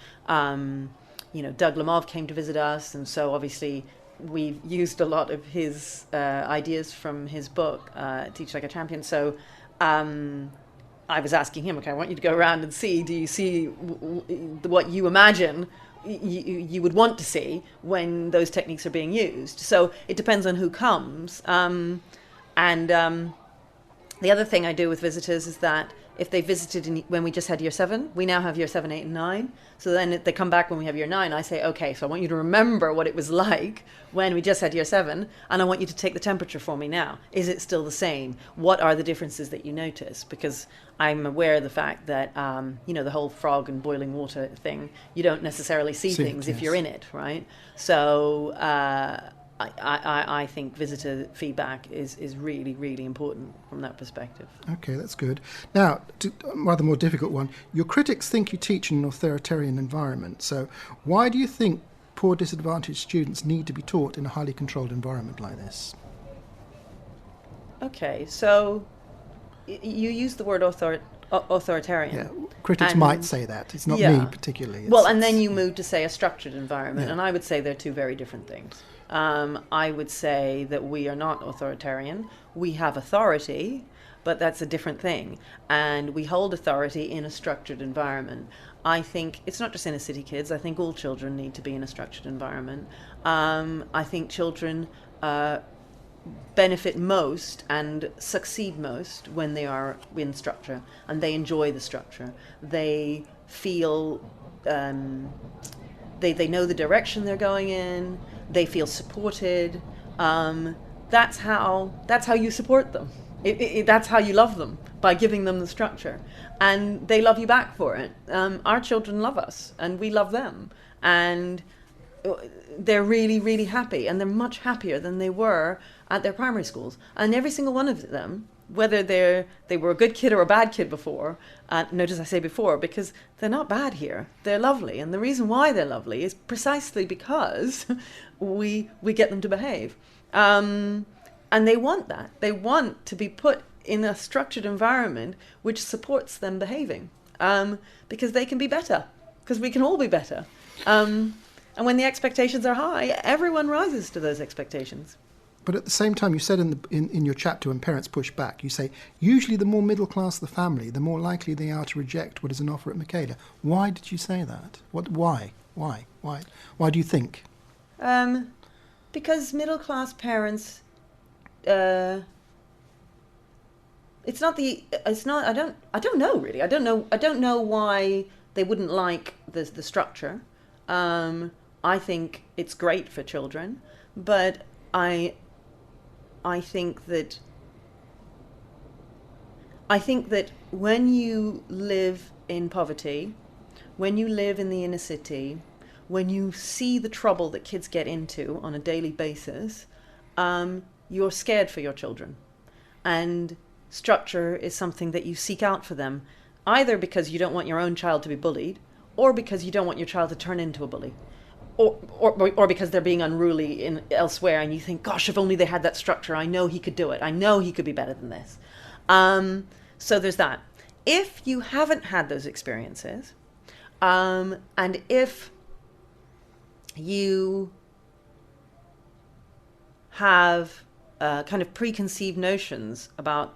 Doug Lemov came to visit us, and so obviously we've used a lot of his ideas from his book, Teach Like a Champion. So I was asking him, okay, I want you to go around and see, do you see what you imagine you would want to see when those techniques are being used? So it depends on who comes. The other thing I do with visitors is that if they visited when we just had year 7, we now have year 7, 8, and 9. So then if they come back when we have year 9, I say, okay, so I want you to remember what it was like when we just had year 7, and I want you to take the temperature for me now. Is it still the same? What are the differences that you notice? Because I'm aware of the fact that, the whole frog and boiling water thing, you don't necessarily see things if you're in it, right? So I think visitor feedback is really, really important from that perspective. Okay, that's good. Now, a rather more difficult one. Your critics think you teach in an authoritarian environment. So why do you think poor disadvantaged students need to be taught in a highly controlled environment like this? Okay, so you use the word authoritarian. Yeah, critics might say that. It's not me particularly. And then you move to, say, a structured environment, and I would say they're two very different things. I would say that we are not authoritarian. We have authority, but that's a different thing. And we hold authority in a structured environment. I think it's not just inner city kids. I think all children need to be in a structured environment. I think children benefit most and succeed most when they are in structure, and they enjoy the structure. They feel they know the direction they're going in. They feel supported. That's how you support them. That's how you love them, by giving them the structure, and they love you back for it. Our children love us, and we love them, and they're really, really happy, and they're much happier than they were at their primary schools. And every single one of them, whether they were a good kid or a bad kid before, notice I say before, because they're not bad here. They're lovely, and the reason why they're lovely is precisely because we get them to behave. And they want that. They want to be put in a structured environment which supports them behaving, because they can be better, because we can all be better. And And when the expectations are high, everyone rises to those expectations. But at the same time, you said in your chapter, when parents push back, you say, usually the more middle class the family, the more likely they are to reject what is an offer at Michaela. Why did you say that? Why? Why do you think? Because middle class parents, I don't know really. I don't know why they wouldn't like the structure. I think it's great for children, but I think that when you live in poverty, when you live in the inner city, when you see the trouble that kids get into on a daily basis, you're scared for your children. And structure is something that you seek out for them, either because you don't want your own child to be bullied, or because you don't want your child to turn into a bully. Or because they're being unruly elsewhere, and you think, gosh, if only they had that structure, I know he could do it. I know he could be better than this. So there's that. If you haven't had those experiences, and if you have kind of preconceived notions about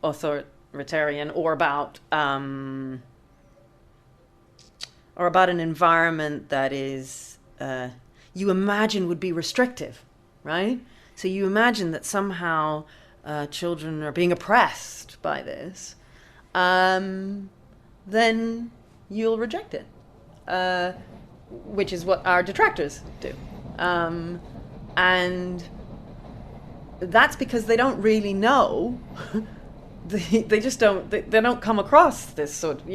authoritarian or about an environment that is you imagine would be restrictive, right? So you imagine that somehow children are being oppressed by this, then you'll reject it, which is what our detractors do. And that's because they don't really know. They just don't. They don't come across this sort of,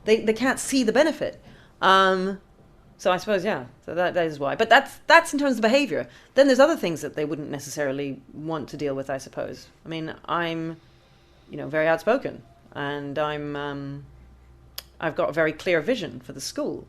they can't see the benefit. So I suppose, yeah. So that is why. But that's in terms of behavior. Then there's other things that they wouldn't necessarily want to deal with, I suppose. I mean, I'm, very outspoken, and I've got a very clear vision for the school,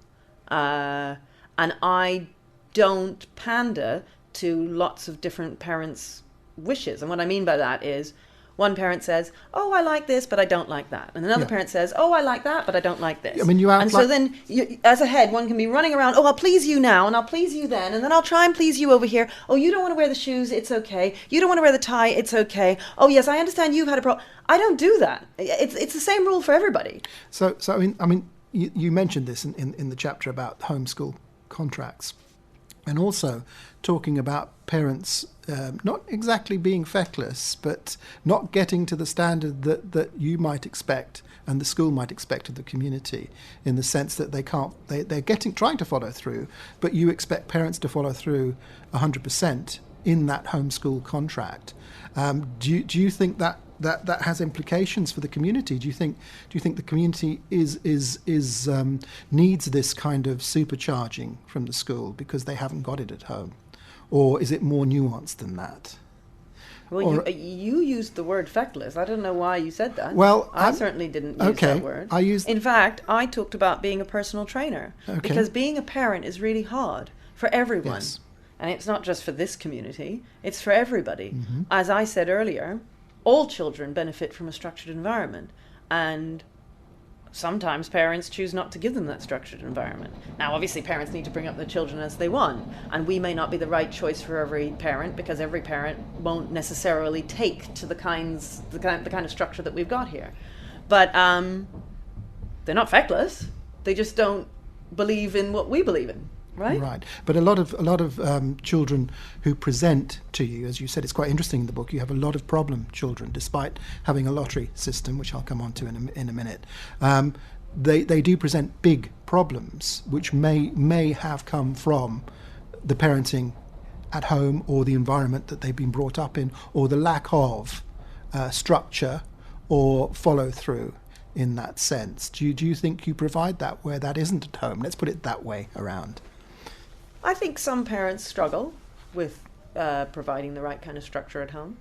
and I don't pander to lots of different parents' wishes. And what I mean by that is, one parent says, "Oh, I like this, but I don't like that," and another parent says, "Oh, I like that, but I don't like this." I mean, so then, as a head, one can be running around. "Oh, I'll please you now, and I'll please you then, and then I'll try and please you over here. Oh, you don't want to wear the shoes? It's okay. You don't want to wear the tie? It's okay. Oh, yes, I understand you've had a problem." I don't do that. It's the same rule for everybody. So I mean, you mentioned this in the chapter about homeschool contracts, and also talking about parents not exactly being feckless, but not getting to the standard that you might expect and the school might expect of the community, in the sense that they're trying to follow through, but you expect parents to follow through 100% in that homeschool contract. Do you think that has implications for the community? Do you think the community needs this kind of supercharging from the school because they haven't got it at home? Or is it more nuanced than that? Well, you used the word feckless. I don't know why you said that. Well, I certainly didn't use that word. In fact, I talked about being a personal trainer. Okay. Because being a parent is really hard for everyone. Yes. And it's not just for this community, it's for everybody. Mm-hmm. As I said earlier, all children benefit from a structured environment. And sometimes parents choose not to give them that structured environment. Now, obviously, parents need to bring up their children as they want, and we may not be the right choice for every parent, because every parent won't necessarily take to the kind of structure that we've got here. But they're not feckless. They just don't believe in what we believe in. Right. Right. But a lot of children who present to you, as you said, it's quite interesting in the book, you have a lot of problem children, despite having a lottery system, which I'll come on to in a minute. They do present big problems, which may have come from the parenting at home, or the environment that they've been brought up in, or the lack of structure or follow through in that sense. Do you think you provide that where that isn't at home? Let's put it that way around. I think some parents struggle with providing the right kind of structure at home.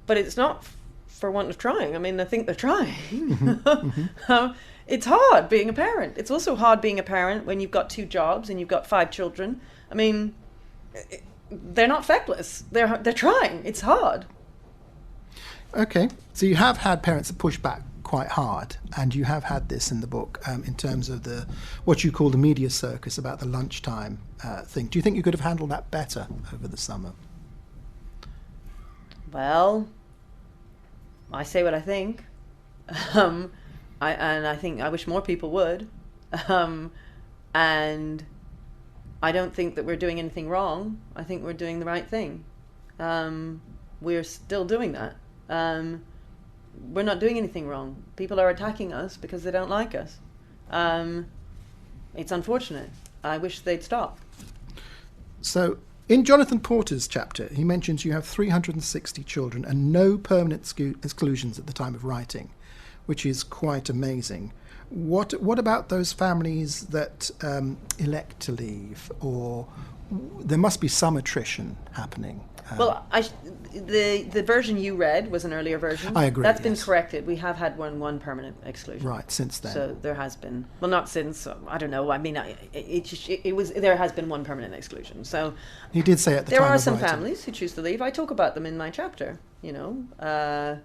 But it's not for want of trying. I mean, I think they're trying. Mm-hmm. It's hard being a parent. It's also hard being a parent when you've got 2 jobs and you've got 5 children. I mean, they're not feckless. They're trying. It's hard. Okay. So you have had parents that push back quite hard, and you have had this in the book in terms of what you call the media circus about the lunchtime thing. Do you think you could have handled that better over the summer? Well, I say what I think, I think I wish more people would, and I don't think that we're doing anything wrong. I think we're doing the right thing. We're still doing that. We're not doing anything wrong. People are attacking us because they don't like us. It's unfortunate. I wish they'd stop. So, in Jonathan Porter's chapter, he mentions you have 360 children and no permanent exclusions at the time of writing, which is quite amazing. What about those families that elect to leave, or there must be some attrition happening? Well, the version you read was an earlier version. I agree. That's been corrected. We have had one permanent exclusion. Right, since then. So there has been. Well, not since. I don't know. I mean, it was. There has been one permanent exclusion. So he did say at the time. There are of some writing. families who choose to leave. I talk about them in my chapter. You know,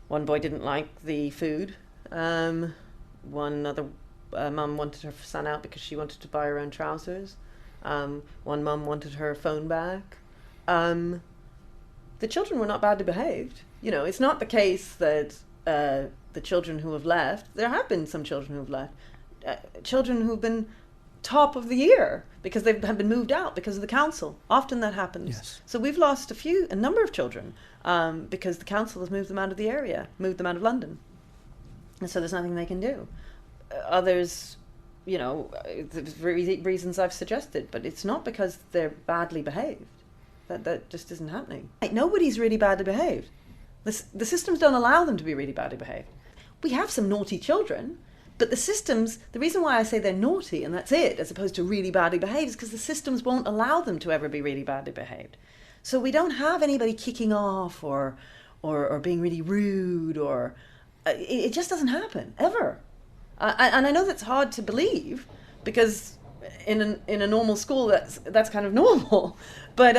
one boy didn't like the food. One other mum wanted her son out because she wanted to buy her own trousers. One mum wanted her phone back. The children were not badly behaved. You know, it's not the case that the children who have left, there have been some children who have left, children who've been top of the year because they have been moved out because of the council. Often that happens. Yes. So we've lost a number of children because the council has moved them out of the area, moved them out of London. And so there's nothing they can do. Others, you know, for reasons I've suggested, but it's not because they're badly behaved. That just isn't happening. Nobody's really badly behaved. The systems don't allow them to be really badly behaved. We have some naughty children, but the systems, the reason why I say they're naughty and that's it, as opposed to really badly behaved, is because the systems won't allow them to ever be really badly behaved. So we don't have anybody kicking off or being really rude or... It just doesn't happen, ever. And I know that's hard to believe because in a normal school that's kind of normal, but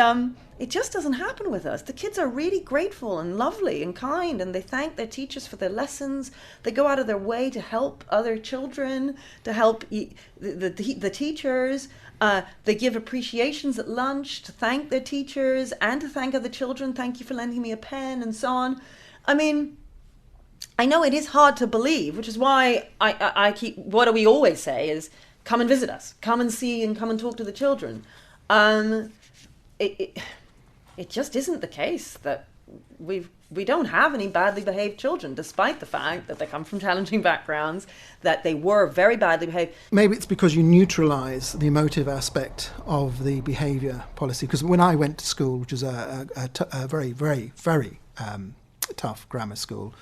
it just doesn't happen with us. The kids are really grateful and lovely and kind, and they thank their teachers for their lessons. They go out of their way to help other children, to help the teachers. They give appreciations at lunch to thank their teachers and to thank other children. Thank you for lending me a pen and so on. I mean, I know it is hard to believe, which is why I keep, what do we always say is, come and visit us, come and see and come and talk to the children. It just isn't the case that we don't have any badly behaved children, despite the fact that they come from challenging backgrounds, that they were very badly behaved. Maybe it's because you neutralise the emotive aspect of the behaviour policy. Because when I went to school, which was a very, very, very tough grammar school,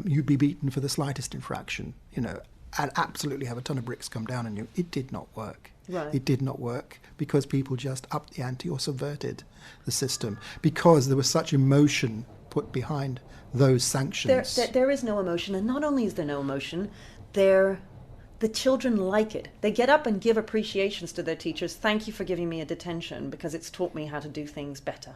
you'd be beaten for the slightest infraction, you know, and absolutely have a ton of bricks come down on you. It did not work. Right. It did not work because people just upped the ante or subverted the system because there was such emotion put behind those sanctions. There is no emotion, and not only is there no emotion, the children like it. They get up and give appreciations to their teachers. Thank you for giving me a detention because it's taught me how to do things better.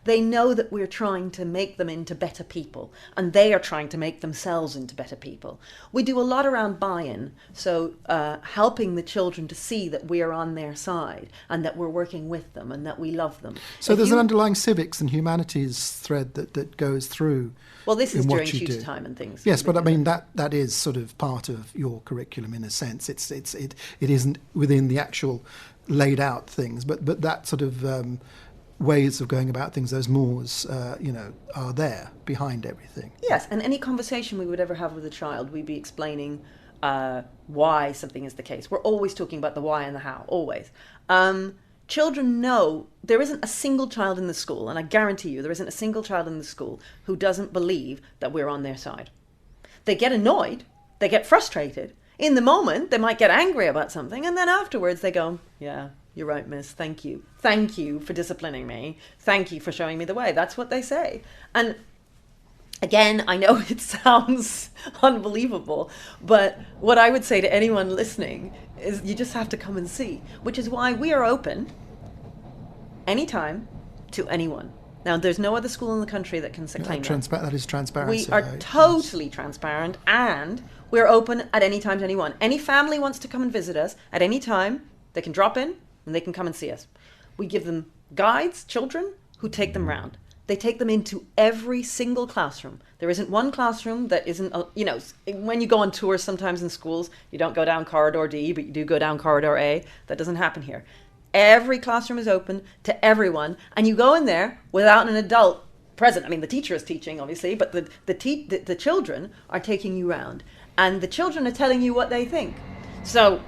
They know that we're trying to make them into better people, and they are trying to make themselves into better people. We do a lot around buy-in, so helping the children to see that we're on their side and that we're working with them and that we love them. So there's an underlying civics and humanities thread that goes through. Well, this is during tutor time and things. Yes, but I mean that is sort of part of your curriculum in a sense. It isn't within the actual laid out things, but that sort of ways of going about things, those mores, are there behind everything. Yes, and any conversation we would ever have with a child, we'd be explaining why something is the case. We're always talking about the why and the how, always. Children know there isn't a single child in the school, and I guarantee you there isn't a single child in the school who doesn't believe that we're on their side. They get annoyed, they get frustrated. In the moment, they might get angry about something, and then afterwards they go, yeah, you're right, miss. Thank you. Thank you for disciplining me. Thank you for showing me the way. That's what they say. And again, I know it sounds unbelievable, but what I would say to anyone listening is you just have to come and see, which is why we are open anytime to anyone. Now, there's no other school in the country that can claim that. That is transparency. We are totally transparent, and we're open at any time to anyone. Any family wants to come and visit us at any time, they can drop in and they can come and see us. We give them guides, children, who take them round. They take them into every single classroom. There isn't one classroom that isn't, when you go on tours sometimes in schools, you don't go down corridor D, but you do go down corridor A. That doesn't happen here. Every classroom is open to everyone, and you go in there without an adult present. I mean, the teacher is teaching, obviously, but the children are taking you round, and the children are telling you what they think. So,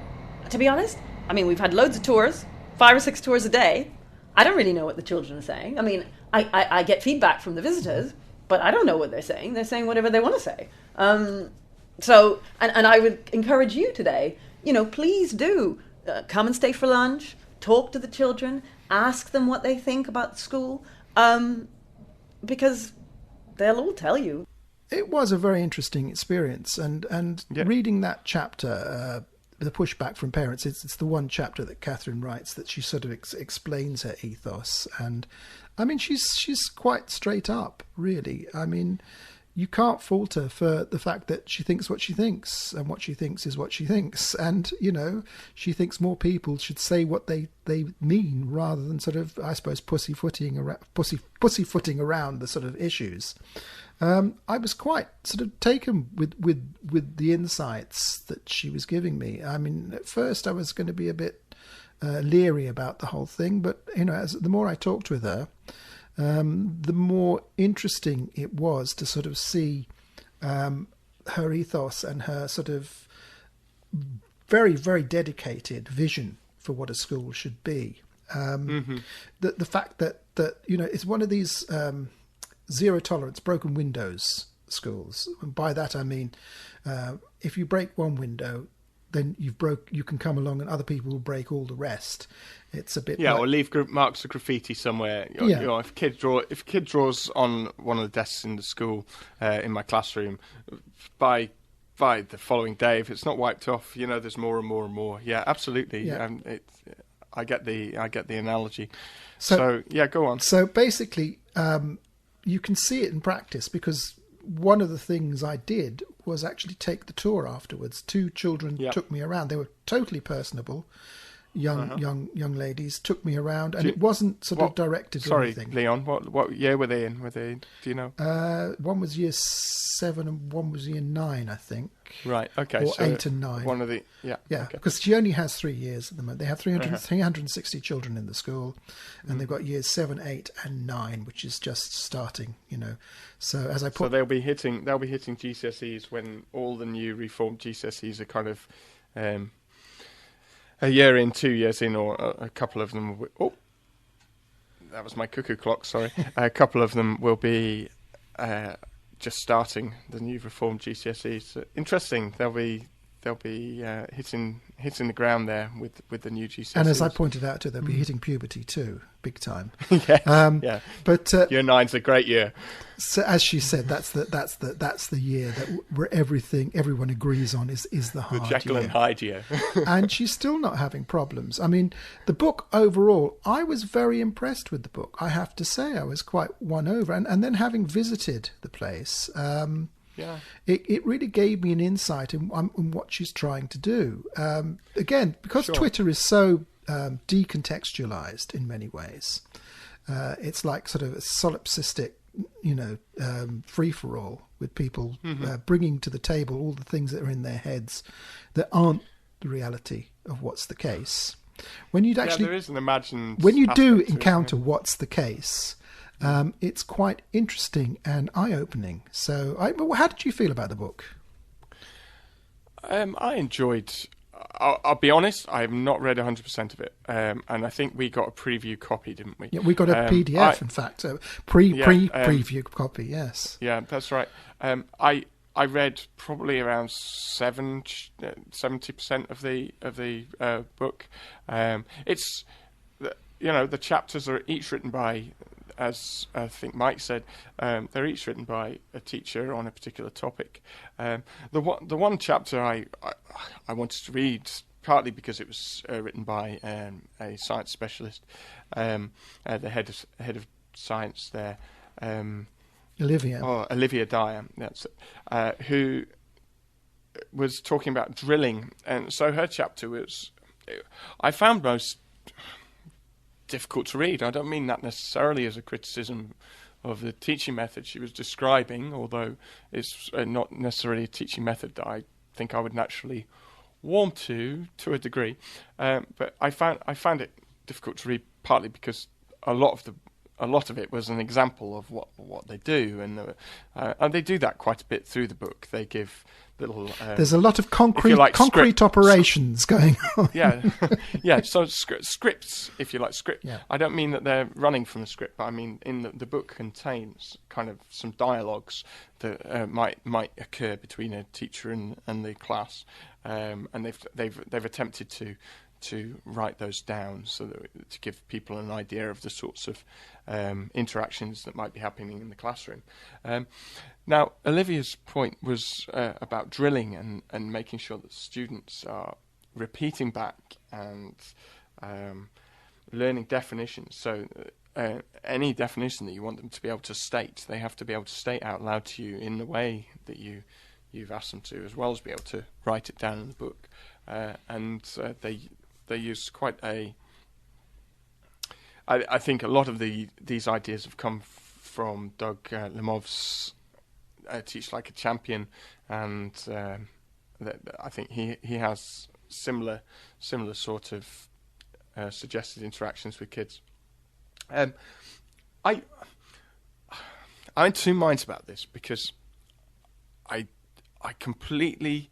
to be honest, I mean, we've had loads of tours, 5 or 6 tours a day. I don't really know what the children are saying. I mean, I get feedback from the visitors, but I don't know what they're saying. They're saying whatever they want to say. So I would encourage you today, please do come and stay for lunch, talk to the children, ask them what they think about school, because they'll all tell you. It was a very interesting experience, and reading that chapter, the pushback from parents, it's the one chapter that Catherine writes that she sort of explains her ethos, and I mean she's quite straight up, really. I mean, you can't fault her for the fact that she thinks what she thinks, and what she thinks is what she thinks, and she thinks more people should say what they mean rather than sort of, I suppose, pussyfooting around the sort of issues. I was quite sort of taken with the insights that she was giving me. I mean, at first I was going to be a bit leery about the whole thing, but the more I talked with her, the more interesting it was to sort of see her ethos and her sort of very, very dedicated vision for what a school should be. The fact that it's one of these zero tolerance, broken windows schools. And by that I mean, if you break one window, then you can come along and other people will break all the rest. It's a bit or leave marks of graffiti somewhere. If a kid draws on one of the desks in the school, in my classroom, by the following day, if it's not wiped off, there's more and more and more. Yeah, absolutely. Yeah. I get the analogy. So go on. So basically, you can see it in practice, because one of the things I did was actually take the tour afterwards. 2 children took me around. They were totally personable, young ladies, took me around, and it wasn't sort of directed to anything. Sorry, Leon, what year were they in? Do you know? One was year 7 and one was year 9, I think. Right, okay. Or 8 and 9. One of the, because she only has 3 years at the moment. They have 360 children in the school, and they've got years 7, 8 and 9, which is just starting, So as I put... So they'll be hitting GCSEs when all the new reformed GCSEs are kind of a year in, 2 years in, or a couple of them... that was my cuckoo clock, sorry. A couple of them will be... just starting the new reformed GCSEs. Interesting. They'll be hitting the ground there with the new GCSEs. And as I pointed out to them, they'll be hitting puberty too, big time. Yeah. But year 9's a great year. So as she said, that's the year where everyone agrees on is the hard year. The Jekyll and Hyde year. And she's still not having problems. I mean, the book overall, I was very impressed with the book. I have to say, I was quite won over. And then having visited the place, it really gave me an insight in what she's trying to do. Again, because Twitter is so decontextualized in many ways, it's like sort of a solipsistic, free-for-all with people bringing to the table all the things that are in their heads that aren't the reality of what's the case. When you'd actually, there is an imagined when you do encounter what's the case, it's quite interesting and eye-opening. So, how did you feel about the book? I enjoyed. I'll be honest, I have not read 100% of it, and I think we got a preview copy, didn't we? Yeah, we got a PDF, in fact, preview copy. Yes. Yeah, that's right. I read probably around 70% of the book. It's the chapters are each written by, as I think Mike said, they're each written by a teacher on a particular topic. The one chapter I wanted to read, partly because it was written by a science specialist, the head of science there. Olivia Dyer, that's it, who was talking about drilling, and so her chapter was, I found most difficult to read. I don't mean that necessarily as a criticism of the teaching method she was describing, although it's not necessarily a teaching method that I think I would naturally warm to a degree. But I found it difficult to read, partly because a lot of it was an example of what they do, and they do that quite a bit through the book. They give little. There's a lot of concrete operations going on. Yeah. So scripts, if you like, script. Yeah. I don't mean that they're running from a script, but I mean in the book contains kind of some dialogues that might occur between a teacher and the class, and they've attempted to write those down so that to give people an idea of the sorts of interactions that might be happening in the classroom. Now, Olivia's point was about drilling and making sure that students are repeating back and learning definitions. So any definition that you want them to be able to state, they have to be able to state out loud to you in the way that you've asked them to, as well as be able to write it down in the book. They use quite a... I think a lot of these ideas have come from Doug Lemov's Teach Like a Champion, and I think he has similar sort of suggested interactions with kids. I'm in two minds about this, because I completely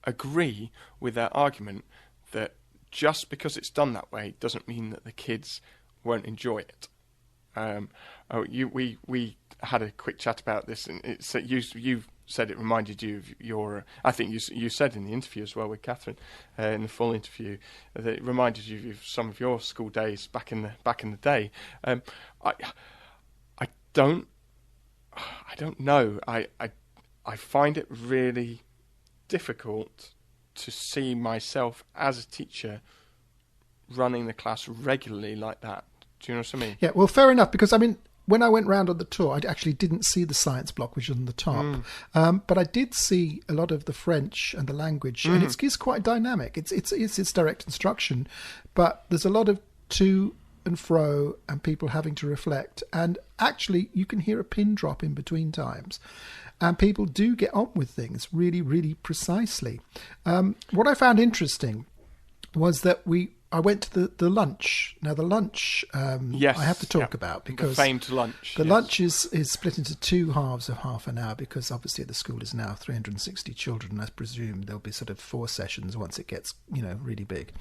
agree with their argument that just because it's done that way doesn't mean that the kids won't enjoy it. We had a quick chat about this, and you said it reminded you of your. I think you said in the interview as well with Catherine, in the full interview, that it reminded you of some of your school days back in the day. I don't know. I find it really difficult to see myself as a teacher running the class regularly like that. Do you know what I mean? Yeah, well, fair enough, because I mean, when I went round on the tour, I actually didn't see the science block, which is on the top, but I did see a lot of the French and the language, and it's quite dynamic. It's direct instruction, but there's a lot of to and fro and people having to reflect, and actually you can hear a pin drop in between times. And people do get on with things really, really precisely. What I found interesting was that I went to the lunch. Now, the lunch yes, I have to talk about, because the famed lunch. The lunch is split into two halves of half an hour, because obviously the school is now 360 children. I presume there'll be sort of 4 sessions once it gets really big.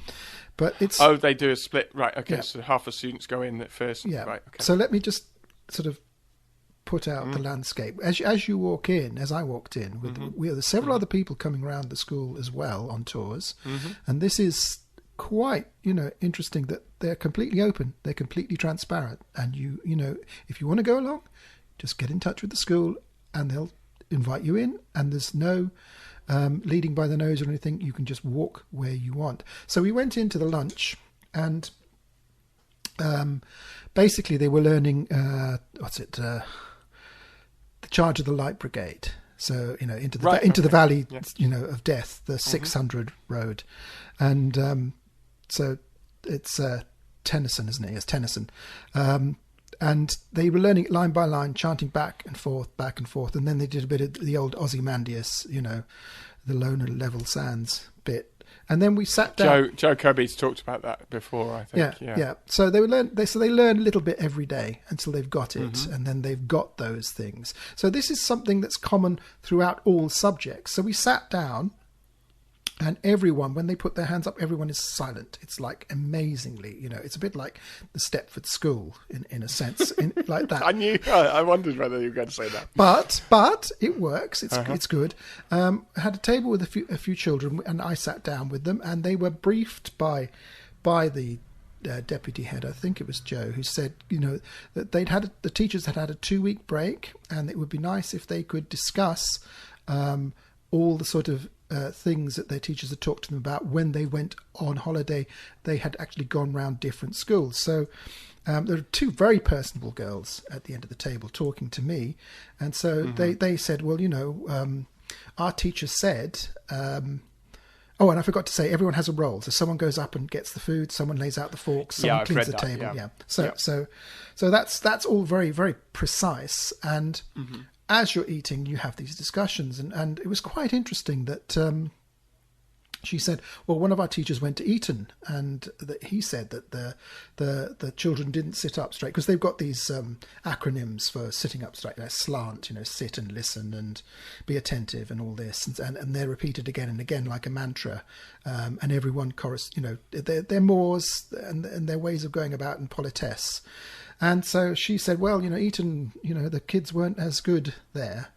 But it's they do a split, right? Okay, yeah. So half the students go in at first. Yeah. Right. Okay. So let me just sort of put out the landscape as you walk in. As I walked in, there's several other people coming around the school as well on tours, and this is quite interesting that they're completely open, they're completely transparent, and you if you want to go along, just get in touch with the school and they'll invite you in, and there's no leading by the nose or anything. You can just walk where you want. So we went into the lunch, and basically they were learning the charge of the light brigade. So into the valley, of death, the 600 road, and so it's Tennyson, isn't it? Yes, Tennyson. And they were learning it line by line, chanting back and forth, and then they did a bit of the old Ozymandias, the loner level sands bit. And then we sat down. Joe Kirby's talked about that before, I think. Yeah. So they learn a little bit every day until they've got it, and then they've got those things. So this is something that's common throughout all subjects. So we sat down, and everyone, when they put their hands up, everyone is silent. It's like amazingly, it's a bit like the Stepford School in a sense, like that. I wondered whether you were going to say that. But it works. It's good. I had a table with a few children, and I sat down with them, and they were briefed by the deputy head, I think it was Joe, who said, that the teachers had a 2-week break, and it would be nice if they could discuss all the sort of things that their teachers had talked to them about when they went on holiday. They had actually gone round different schools. So there are two very personable girls at the end of the table talking to me. And so they said, well, our teacher said... oh, and I forgot to say, everyone has a role. So someone goes up and gets the food, someone lays out the forks, someone cleans the table. Yeah. So that's all very, very precise. And as you're eating, you have these discussions. And it was quite interesting that she said, well, one of our teachers went to Eton, and he said that the children didn't sit up straight, because they've got these acronyms for sitting up straight, SLANT, sit and listen and be attentive and all this, and they're repeated again and again like a mantra, and everyone their mores and their ways of going about in politesse. And so she said, well, Eton, the kids weren't as good there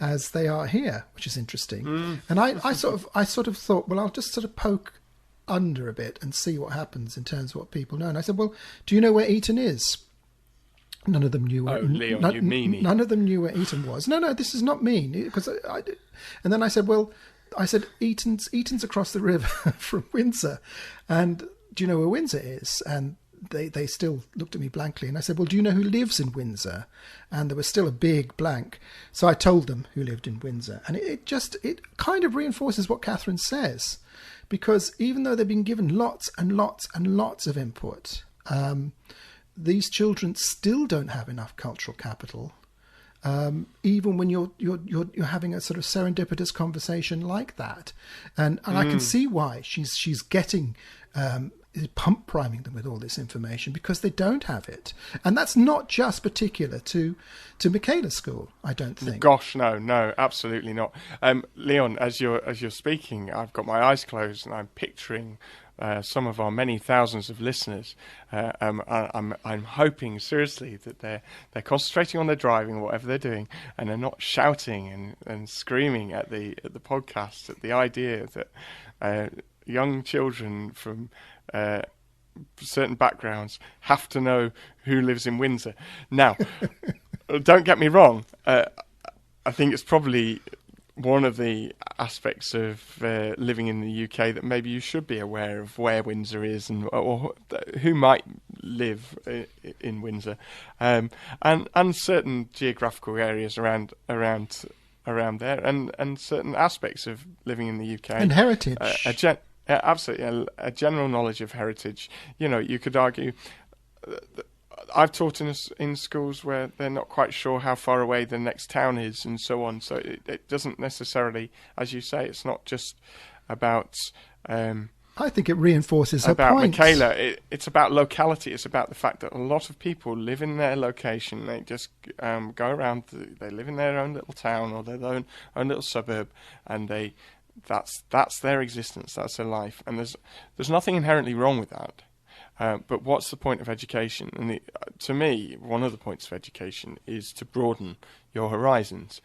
as they are here, which is interesting. And I sort of thought, well, I'll just sort of poke under a bit and see what happens in terms of what people know. And I said, well, do you know where Eton is? None of them knew where. Leon, you meanie. None of them knew where Eton was. No, this is not mean, because and then I said, Eton's across the river from Windsor, and do you know where Windsor is? And they still looked at me blankly, and I said, well, do you know who lives in Windsor? And there was still a big blank. So I told them who lived in Windsor, and it kind of reinforces what Catherine says, because even though they've been given lots and lots and lots of input, these children still don't have enough cultural capital. Even when you're having a sort of serendipitous conversation like that, and I can see why she's getting pump priming them with all this information, because they don't have it. And that's not just particular to Michaela School, I don't think. Gosh, no, absolutely not. Leon, as you're speaking, I've got my eyes closed and I'm picturing some of our many thousands of listeners. I'm hoping seriously that they're concentrating on their driving, whatever they're doing, and they're not shouting and screaming at the podcast at the idea that young children from certain backgrounds have to know who lives in Windsor. Now, don't get me wrong. I think it's probably one of the aspects of living in the UK that maybe you should be aware of where Windsor is or who might live in Windsor, and certain geographical areas around there, and certain aspects of living in the UK and heritage. Absolutely, a general knowledge of heritage. You could argue. I've taught in schools where they're not quite sure how far away the next town is, and so on. So it doesn't necessarily, as you say, it's not just about. I think it reinforces her about point. Michaela. It's about locality. It's about the fact that a lot of people live in their location. They just go around. They live in their own little town or their own little suburb, and that's their existence. That's their life, and there's nothing inherently wrong with that. But what's the point of education? And to me, one of the points of education is to broaden your horizons.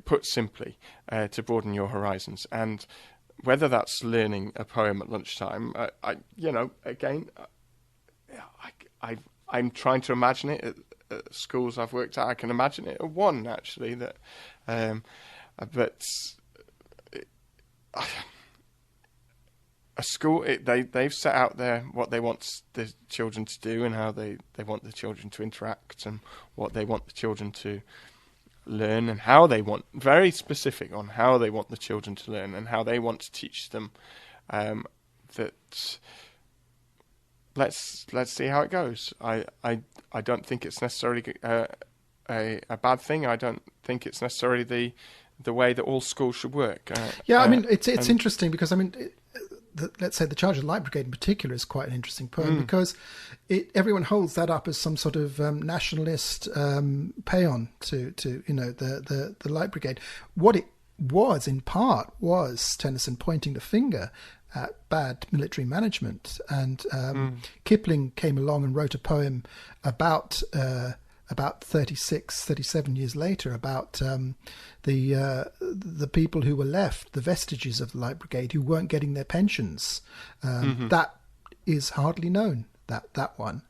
Put simply, to broaden your horizons, and whether that's learning a poem at lunchtime, I'm trying to imagine it at schools I've worked at. I can imagine it at one actually a school, they've set out there what they want the children to do and how they want the children to interact and what they want the children to learn and how they want, very specific on how they want the children to learn and how they want to teach them. That let's see how it goes. I don't think it's necessarily a bad thing. I don't think it's necessarily the way that all schools should work. I mean, it's interesting because let's say the Charge of the Light Brigade in particular is quite an interesting poem because everyone holds that up as some sort of nationalist paean to the Light Brigade. What it was in part was Tennyson pointing the finger at bad military management, and Kipling came along and wrote a poem about 37 years later about the people who were left, the vestiges of the Light Brigade, who weren't getting their pensions. That is hardly known, that one.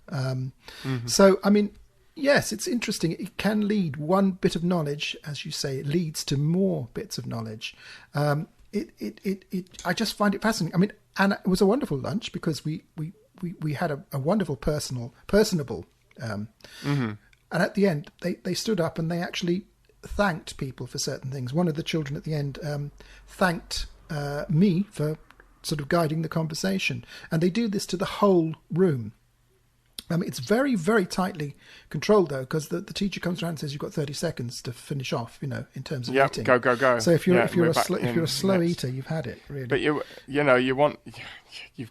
So, I mean, Yes, it's interesting. It can lead one bit of knowledge, as you say, it leads to more bits of knowledge. I just find it fascinating. I mean, and it was a wonderful lunch because we had a wonderful personable. And at the end, they stood up and they actually thanked people for certain things. One of the children at the end thanked me for sort of guiding the conversation, and they do this to the whole room. It's very, very tightly controlled, though, because the teacher comes around and says you've got 30 seconds to finish off, in terms of eating. Go. So if you're a slow eater, you've had it, really. But you've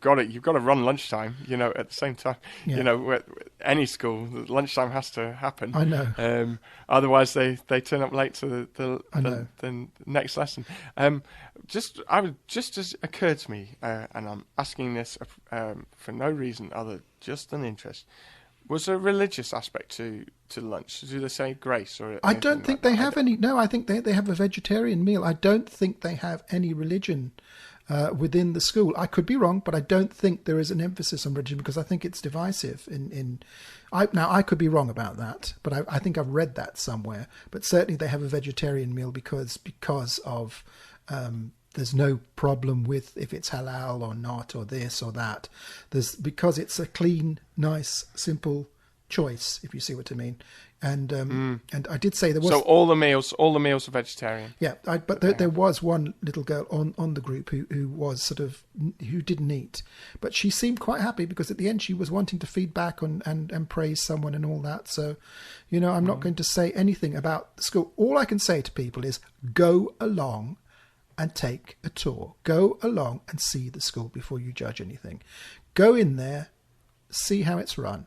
got to run lunchtime, at the same time. At any school, lunchtime has to happen. I know. Otherwise, they turn up late to the next lesson. Just as occurred to me, and I'm asking this for no reason other just an interest. Was there a religious aspect to lunch? Do they say grace or? I don't think they have any. No, I think they have a vegetarian meal. I don't think they have any religion within the school. I could be wrong, but I don't think there is an emphasis on religion because I think it's divisive. Now I could be wrong about that, but I think I've read that somewhere. But certainly they have a vegetarian meal because of. There's no problem with if it's halal or not, or this or that. Because it's a clean, nice, simple choice, if you see what I mean. And I did say there was. So all the meals are vegetarian. Yeah, but there was one little girl on the group who was who didn't eat, but she seemed quite happy because at the end she was wanting to feed back and praise someone and all that. So, I'm not going to say anything about the school. All I can say to people is go along and take a tour. Go along and see the school before you judge anything. Go in there, see how it's run.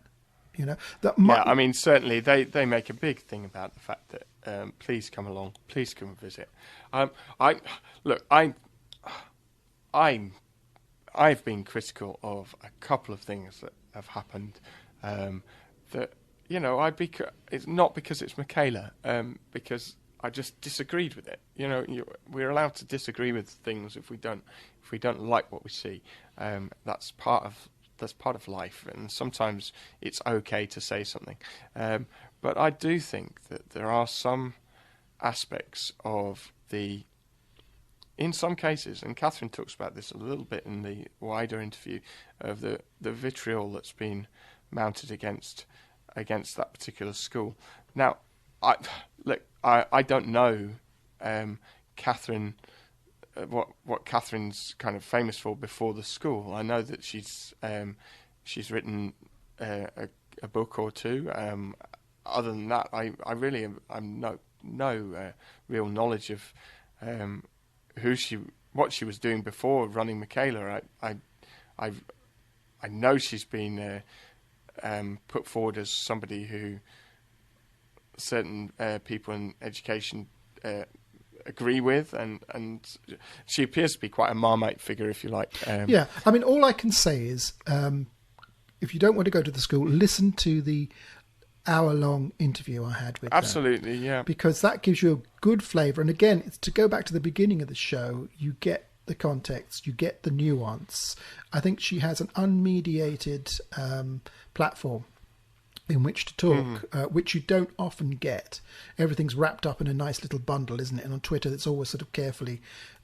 Certainly they make a big thing about the fact that please come along, please come and visit. I've been critical of a couple of things that have happened. It's not because it's Michaela, because I just disagreed with it. We're allowed to disagree with things if we don't like what we see. That's part of life, and sometimes it's okay to say something. But I do think that there are some aspects of in some cases, and Catherine talks about this a little bit in the wider interview, of the vitriol that's been mounted against that particular school. Now, I don't know Catherine, what Catherine's kind of famous for before the school. I know that she's written a book or two. Other than that, I'm no real knowledge of what she was doing before running Michaela. I know she's been put forward as somebody who certain people in education agree with, and she appears to be quite a Marmite figure, if you like. All I can say is if you don't want to go to the school, listen to the hour-long interview I had with Absolutely, them. Yeah. Because that gives you a good flavour. And again, it's to go back to the beginning of the show, you get the context, you get the nuance. I think she has an unmediated platform in which to talk, which you don't often get. Everything's wrapped up in a nice little bundle, isn't it? And on Twitter, it's always sort of carefully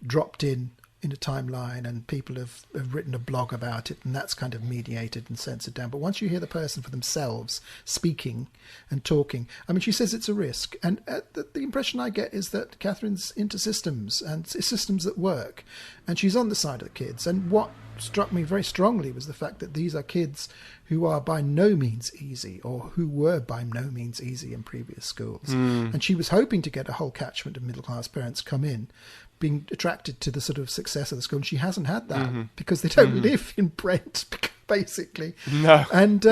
dropped in a timeline, and people have written a blog about it, and that's kind of mediated and censored down. But once you hear the person for themselves speaking and talking, she says it's a risk. And the impression I get is that Catherine's into systems and systems that work, and she's on the side of the kids. And what struck me very strongly was the fact that these are kids who are by no means easy, or who were by no means easy in previous schools. And she was hoping to get a whole catchment of middle-class parents come in, being attracted to the sort of success of the school, and she hasn't had that because they don't live in Brent, basically. No. And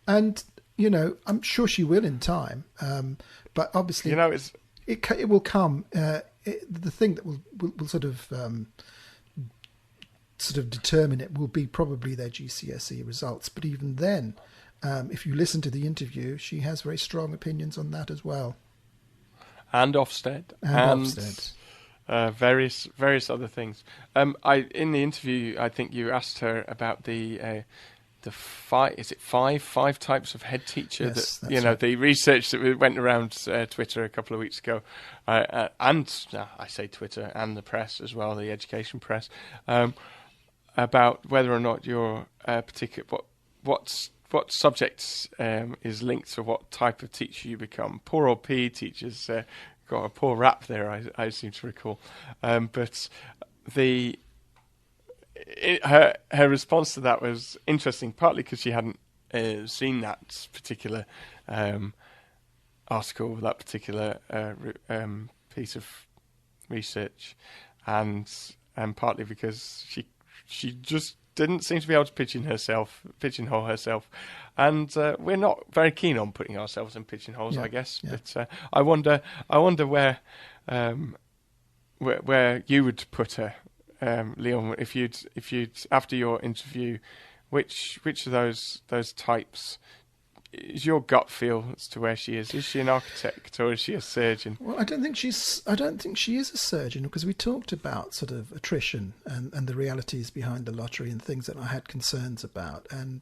I'm sure she will in time. But obviously, it will come. The thing that will sort of determine it will be probably their GCSE results. But even then, if you listen to the interview, she has very strong opinions on that as well. And Ofsted. Various other things. In the interview, I think you asked her about the five types of head teacher? Yes, that that's right. the research that went around Twitter a couple of weeks ago, and I say Twitter and the press as well, the education press, about whether or not your particular what subjects is linked to what type of teacher you become. Poor old PE teachers got a poor rap there, I seem to recall. But her response to that was interesting, partly because she hadn't seen that particular article, that particular piece of research, and partly because she just didn't seem to be able to pigeonhole herself, and we're not very keen on putting ourselves in pigeonholes, I guess. Yeah. But I wonder where you would put her, Leon, if you'd after your interview, which of those types is your gut feel as to where she is? Is she an architect or is she a surgeon? Well, I don't think she is a surgeon, because we talked about sort of attrition and the realities behind the lottery and things that I had concerns about. And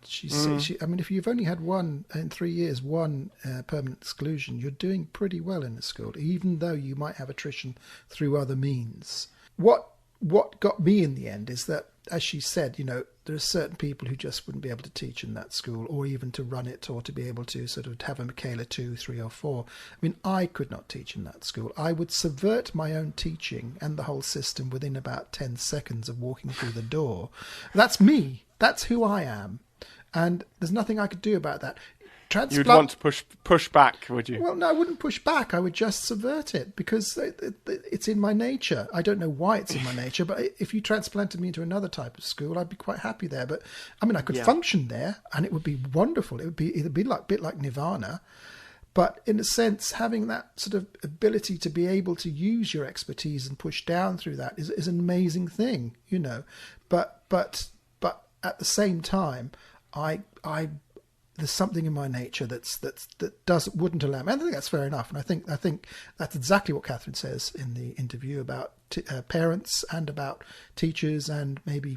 I mean, if you've only had one in 3 years, permanent exclusion, you're doing pretty well in the school, even though you might have attrition through other means. What got me in the end is that, as she said, there are certain people who just wouldn't be able to teach in that school, or even to run it, or to be able to sort of have a Michaela 2, 3 or 4. I mean, I could not teach in that school. I would subvert my own teaching and the whole system within about 10 seconds of walking through the door. That's me. That's who I am. And there's nothing I could do about that. You'd want to push back, would you? Well, no, I wouldn't push back. I would just subvert it, because it's in my nature. I don't know why it's in my nature, but if you transplanted me into another type of school, I'd be quite happy there. But I mean, I could function there, and it would be wonderful. It'd be a bit like Nirvana. But in a sense, having that sort of ability to be able to use your expertise and push down through that is an amazing thing, But at the same time, there's something in my nature that wouldn't allow me. I think that's fair enough, and I think that's exactly what Catherine says in the interview about parents and about teachers and maybe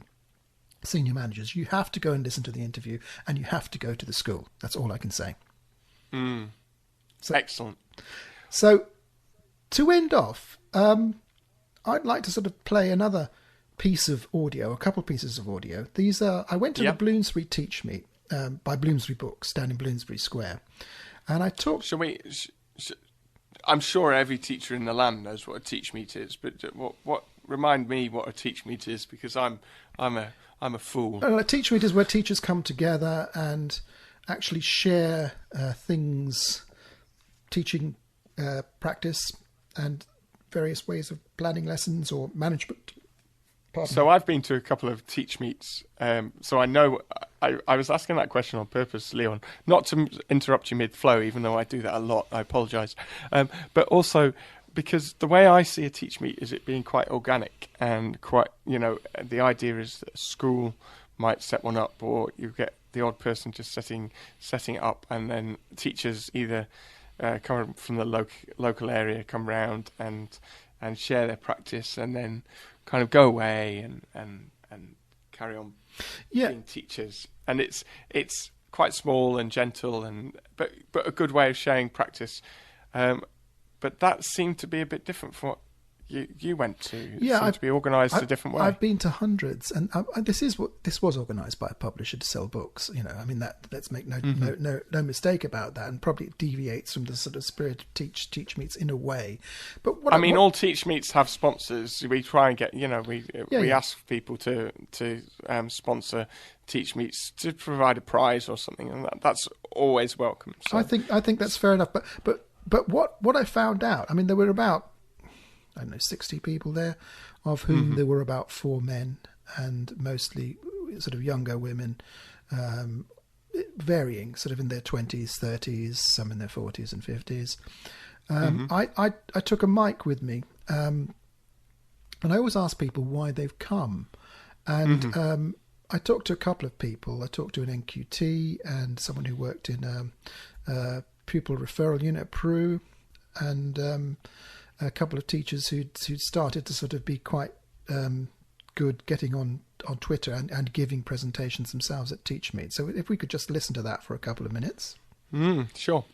senior managers. You have to go and listen to the interview, and you have to go to the school. That's all I can say. Excellent. So, to end off, I'd like to sort of play another piece of audio, a couple of pieces of audio. These are I went to the Bloomsbury Teach Meet. By Bloomsbury Books down in Bloomsbury Square, and I talked. I'm sure every teacher in the land knows what a teach meet is, but what remind me what a teach meet is, because I'm a fool. A teach meet is where teachers come together and actually share things, teaching practice, and various ways of planning lessons or management. So I've been to a couple of teach meets, so I know. I was asking that question on purpose, Leon, not to interrupt you mid-flow, even though I do that a lot. I apologise. But also because the way I see a teach meet is it being quite organic and quite, the idea is that a school might set one up, or you get the odd person just setting it up, and then teachers either come from the local area, come round and share their practice, and then kind of go away and carry on being teachers. And it's quite small and gentle, but a good way of sharing practice. But that seemed to be a bit different from what you went to. It seemed to be organised a different way. I've been to hundreds, and this was organised by a publisher to sell books. I mean, let's make no mistake about that, and probably it deviates from the sort of spirit of teach meets in a way. But all teach meets have sponsors. We try and get we ask people to sponsor teach meets to provide a prize or something, and that's always welcome. So. I think that's fair enough. But what I found out, I mean, there were about 60 people there, of whom there were about 4 men, and mostly sort of younger women, varying sort of in their 20s, 30s, some in their 40s and 50s. I took a mic with me, and I always ask people why they've come. And I talked to a couple of people. I talked to an NQT and someone who worked in a pupil referral unit at Peru, and a couple of teachers who'd started to sort of be quite good getting on Twitter and giving presentations themselves at Teach Meet. So if we could just listen to that for a couple of minutes. Sure.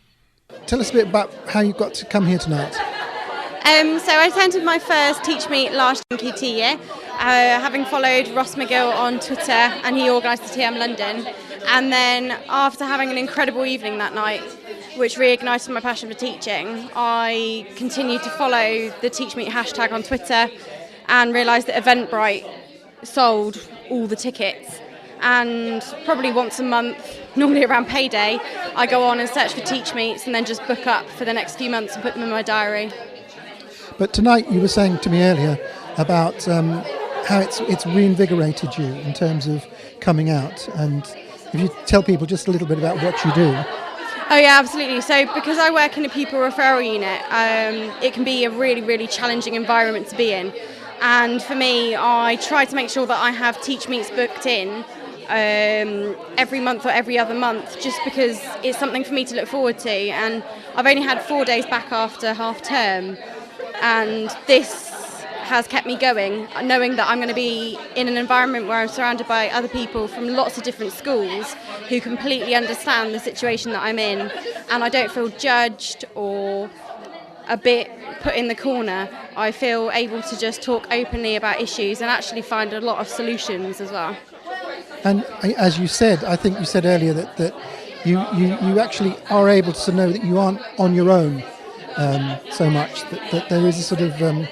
Tell us a bit about how you got to come here tonight. So I attended my first Teach Meet last NQT year, having followed Ross McGill on Twitter, and he organised the TM London. And then after having an incredible evening that night, which reignited my passion for teaching, I continued to follow the Teach Meet hashtag on Twitter and realised that Eventbrite sold all the tickets. And probably once a month, normally around payday, I go on and search for Teach Meets and then just book up for the next few months and put them in my diary. But tonight you were saying to me earlier about how it's reinvigorated you in terms of coming out. And if you tell people just a little bit about what you do. Oh yeah, absolutely. So because I work in a pupil referral unit, it can be a really, really challenging environment to be in. And for me, I try to make sure that I have Teach Meets booked in every month or every other month, just because it's something for me to look forward to. And I've only had 4 days back after half term, and this has kept me going, knowing that I'm going to be in an environment where I'm surrounded by other people from lots of different schools who completely understand the situation that I'm in, and I don't feel judged or a bit put in the corner. I feel able to just talk openly about issues and actually find a lot of solutions as well. And as you said, I think you said earlier that you actually are able to know that you aren't on your own so much, that there is a sort of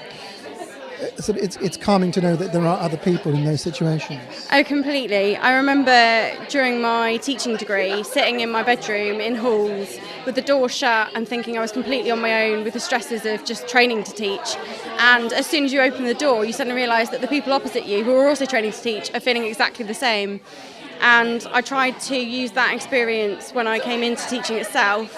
it's calming to know that there are other people in those situations. Oh, completely. I remember during my teaching degree sitting in my bedroom in halls with the door shut and thinking I was completely on my own with the stresses of just training to teach. And as soon as you open the door, you suddenly realise that the people opposite you, who are also training to teach, are feeling exactly the same. And I tried to use that experience when I came into teaching itself,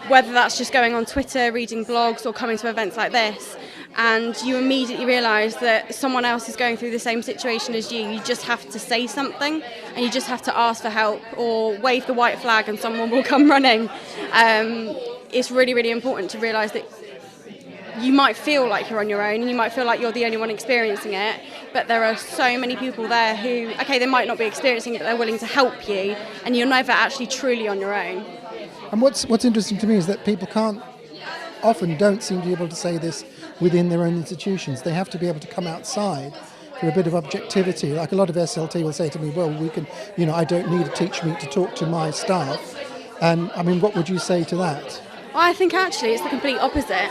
whether that's just going on Twitter, reading blogs, or coming to events like this. And you immediately realise that someone else is going through the same situation as you. You just have to say something, and you just have to ask for help or wave the white flag and someone will come running. It's really, really important to realise that you might feel like you're on your own and you might feel like you're the only one experiencing it, but there are so many people there who, okay, they might not be experiencing it, but they're willing to help you, and you're never actually truly on your own. And what's interesting to me is that people don't seem to be able to say this within their own institutions. They have to be able to come outside for a bit of objectivity. Like a lot of SLT will say to me, well, we can, I don't need a Teach Meet to talk to my staff. And I mean, what would you say to that? Well, I think actually it's the complete opposite.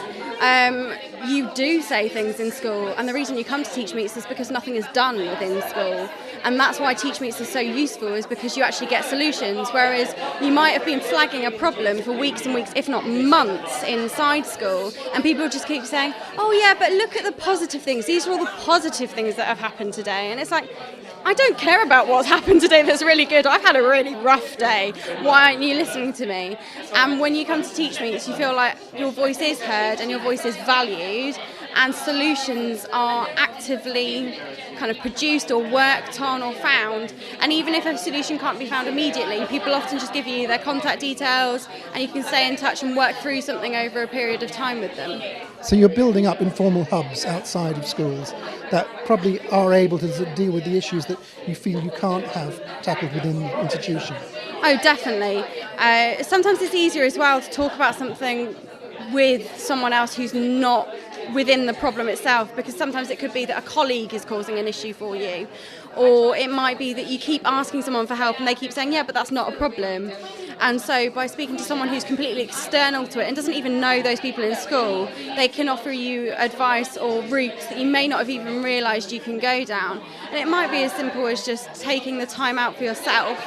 You do say things in school, and the reason you come to Teach Meets is because nothing is done within school. And that's why Teach Meets is so useful, is because you actually get solutions, whereas you might have been flagging a problem for weeks and weeks, if not months, inside school, and people just keep saying, oh yeah, but look at the positive things. These are all the positive things that have happened today. And it's like, I don't care about what's happened today that's really good. I've had a really rough day. Why aren't you listening to me? And when you come to Teach Meets, you feel like your voice is heard and your voice is valued, and solutions are actively kind of produced or worked on or found. And even if a solution can't be found immediately, people often just give you their contact details and you can stay in touch and work through something over a period of time with them. So you're building up informal hubs outside of schools that probably are able to deal with the issues that you feel you can't have tackled within the institution. Oh, definitely. Sometimes it's easier as well to talk about something with someone else who's not within the problem itself, because sometimes it could be that a colleague is causing an issue for you, or it might be that you keep asking someone for help and they keep saying, yeah, but that's not a problem. And so by speaking to someone who's completely external to it and doesn't even know those people in school, they can offer you advice or routes that you may not have even realised you can go down. And it might be as simple as just taking the time out for yourself,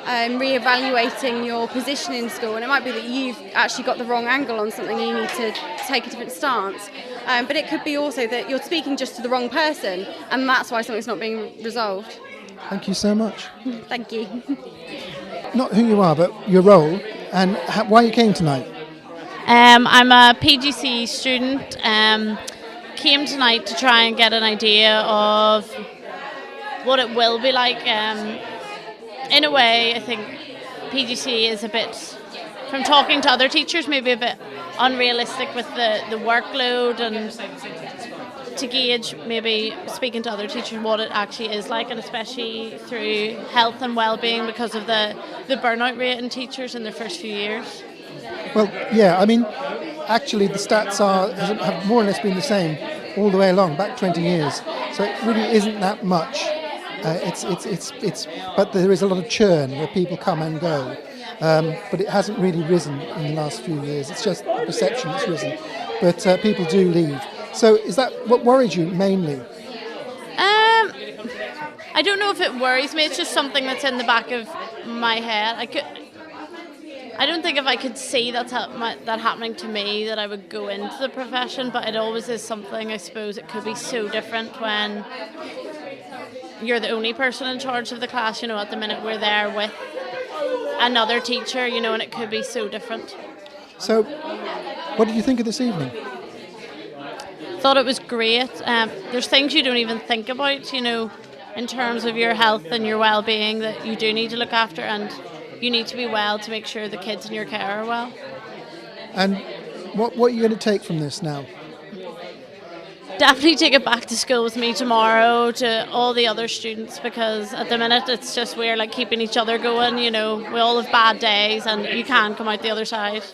re-evaluating your position in school, and it might be that you've actually got the wrong angle on something, you need to take a different stance, but it could be also that you're speaking just to the wrong person, and that's why something's not being resolved. Thank you so much. Thank you. Not who you are, but your role, and why you came tonight. I'm a PGC student, came tonight to try and get an idea of what it will be like. In a way, I think PGC is a bit, from talking to other teachers, maybe a bit unrealistic with the workload, and to gauge, maybe speaking to other teachers, what it actually is like, and especially through health and well-being because of the burnout rate in teachers in their first few years. Well, yeah, I mean, actually the stats have more or less been the same all the way along, back 20 years. So it really isn't that much. But there is a lot of churn where people come and go. But it hasn't really risen in the last few years. It's just the perception that's risen. But people do leave. So is that what worries you mainly? I don't know if it worries me. It's just something that's in the back of my head. I don't think if I could see that happening to me that I would go into the profession, but it always is something. I suppose it could be so different when you're the only person in charge of the class. At the minute we're there with another teacher, and it could be so different. So what did you think of this evening? Thought it was great. There's things you don't even think about, in terms of your health and your well-being that you do need to look after, and you need to be well to make sure the kids in your care are well. And what are you going to take from this now? Definitely take it back to school with me tomorrow to all the other students, because at the minute it's just we're like keeping each other going. We all have bad days and you can come out the other side.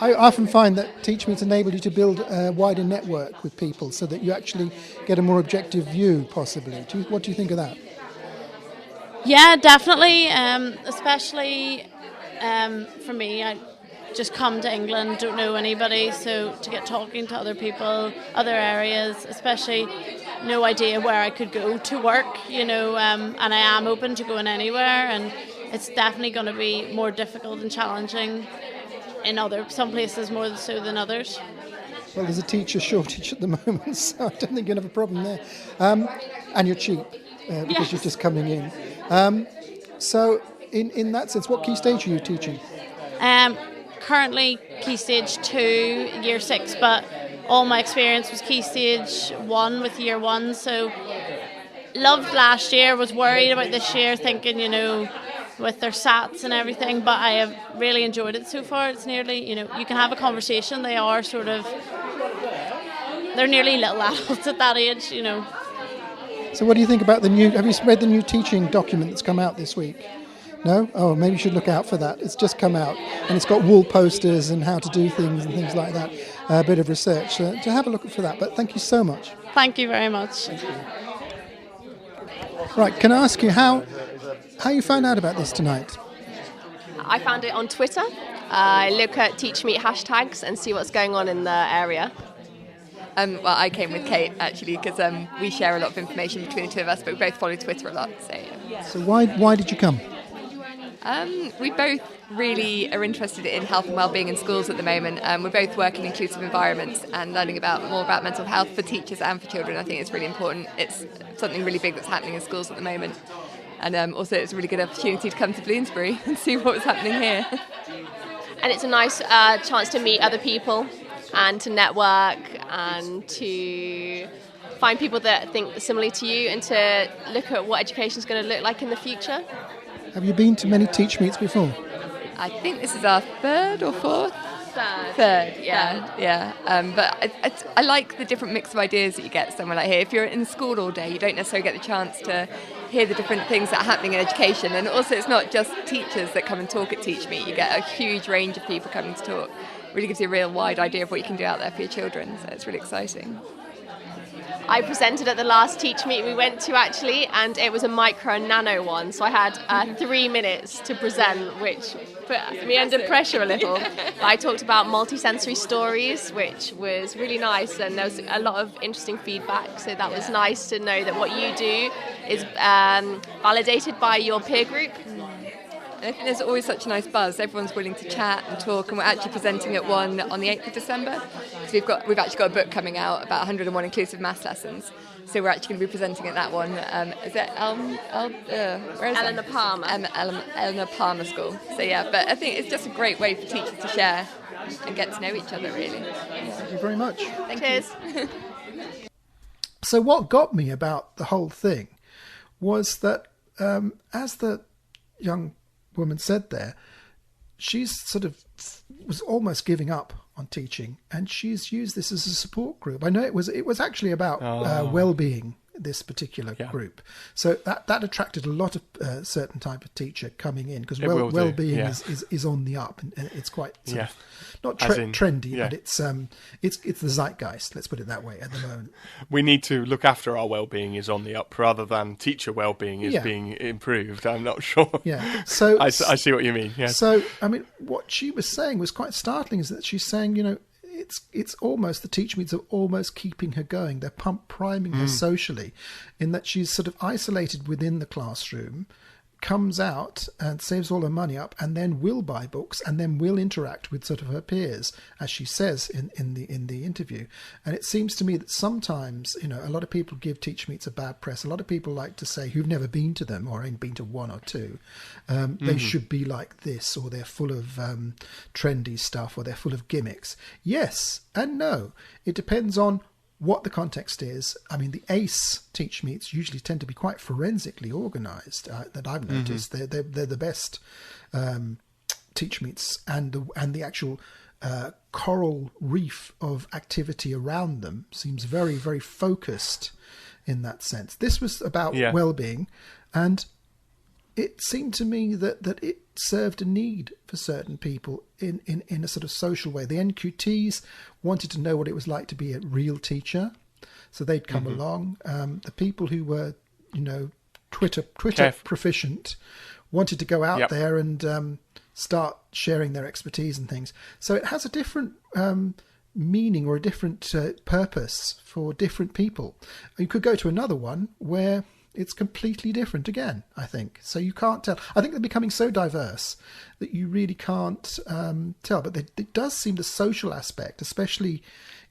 I often find that Teach Meets enable you to build a wider network with people so that you actually get a more objective view, possibly. What do you think of that? Yeah, definitely. Especially for me, I just come to England, don't know anybody, so to get talking to other people, other areas, especially no idea where I could go to work, and I am open to going anywhere, and it's definitely going to be more difficult and challenging in some places more so than others. Well, there's a teacher shortage at the moment, so I don't think you'll have a problem there. And you're cheap because you're just coming in. So in that sense, what key stage are you teaching? Currently Key Stage 2, Year 6, but all my experience was Key Stage 1 with Year 1, so loved last year, was worried about this year, thinking, with their SATs and everything, but I have really enjoyed it so far. It's nearly, you can have a conversation. They are they're nearly little adults at that age, So what do you think about have you read the new teaching document that's come out this week? No? Oh, maybe you should look out for that. It's just come out, and it's got wall posters and how to do things and things like that. A bit of research. So have a look for that. But thank you so much. Thank you very much. Right, can I ask you how you found out about this tonight? I found it on Twitter. I look at TeachMeet hashtags and see what's going on in the area. Well, I came with Kate, actually, because we share a lot of information between the two of us, but we both follow Twitter a lot. So why did you come? We both really are interested in health and wellbeing in schools at the moment. We're both working in inclusive environments and learning more about mental health for teachers and for children. I think it's really important. It's something really big that's happening in schools at the moment. And also it's a really good opportunity to come to Bloomsbury and see what was happening here. And it's a nice chance to meet other people and to network and to find people that think similarly to you and to look at what education is going to look like in the future. Have you been to many Teach Meets before? I think this is our third or fourth. Third, yeah. But I like the different mix of ideas that you get somewhere like here. If you're in school all day, you don't necessarily get the chance to hear the different things that are happening in education. And also, it's not just teachers that come and talk at Teach Meet. You get a huge range of people coming to talk. It really gives you a real wide idea of what you can do out there for your children. So it's really exciting. I presented at the last Teach Meet we went to, actually, and it was a micro and nano one, so I had 3 minutes to present, which put me under pressure a little. But I talked about multisensory stories, which was really nice, and there was a lot of interesting feedback, so that was nice to know that what you do is validated by your peer group. And I think there's always such a nice buzz. Everyone's willing to chat and talk, and we're actually presenting at one on the 8th of December. So we've actually got a book coming out about 101 inclusive maths lessons. So we're actually going to be presenting at that one. Is it where is Eleanor it? Palmer. Eleanor Palmer School. So yeah, but I think it's just a great way for teachers to share and get to know each other, really. Thank you very much. Cheers. So what got me about the whole thing was that as the young woman said there, she's sort of was almost giving up on teaching, and she's used this as a support group. I know it was actually about well-being, this particular group, so that attracted a lot of certain type of teacher coming in, because well-being is on the up, and it's quite sort of, not trendy, but it's the zeitgeist, let's put it that way, at the moment. We need to look after our well-being is on the up, rather than teacher well-being is being improved. I'm not sure. Yeah, so I see what you mean. Yes. So I mean, what she was saying was quite startling, is that she's saying, it's almost, the teach meets are almost keeping her going. They're priming her socially, in that she's sort of isolated within the classroom, comes out and saves all her money up, and then will buy books, and then will interact with sort of her peers, as she says in the interview. And it seems to me that sometimes, a lot of people give teach meets a bad press. A lot of people like to say, who've never been to them or only been to one or two, they should be like this, or they're full of trendy stuff, or they're full of gimmicks. Yes and no. It depends on what the context is. I mean, the ACE teach meets usually tend to be quite forensically organised. That I've noticed, they're the best teach meets, and the actual coral reef of activity around them seems very, very focused in that sense. This was about well-being, and it seemed to me that it served a need for certain people in a sort of social way. The NQTs wanted to know what it was like to be a real teacher, so they'd come along. The people who were, Twitter proficient wanted to go out there and start sharing their expertise and things. So it has a different meaning, or a different purpose for different people. You could go to another one where it's completely different again, I think. So you can't tell. I think they're becoming so diverse that you really can't tell. But it does seem the social aspect, especially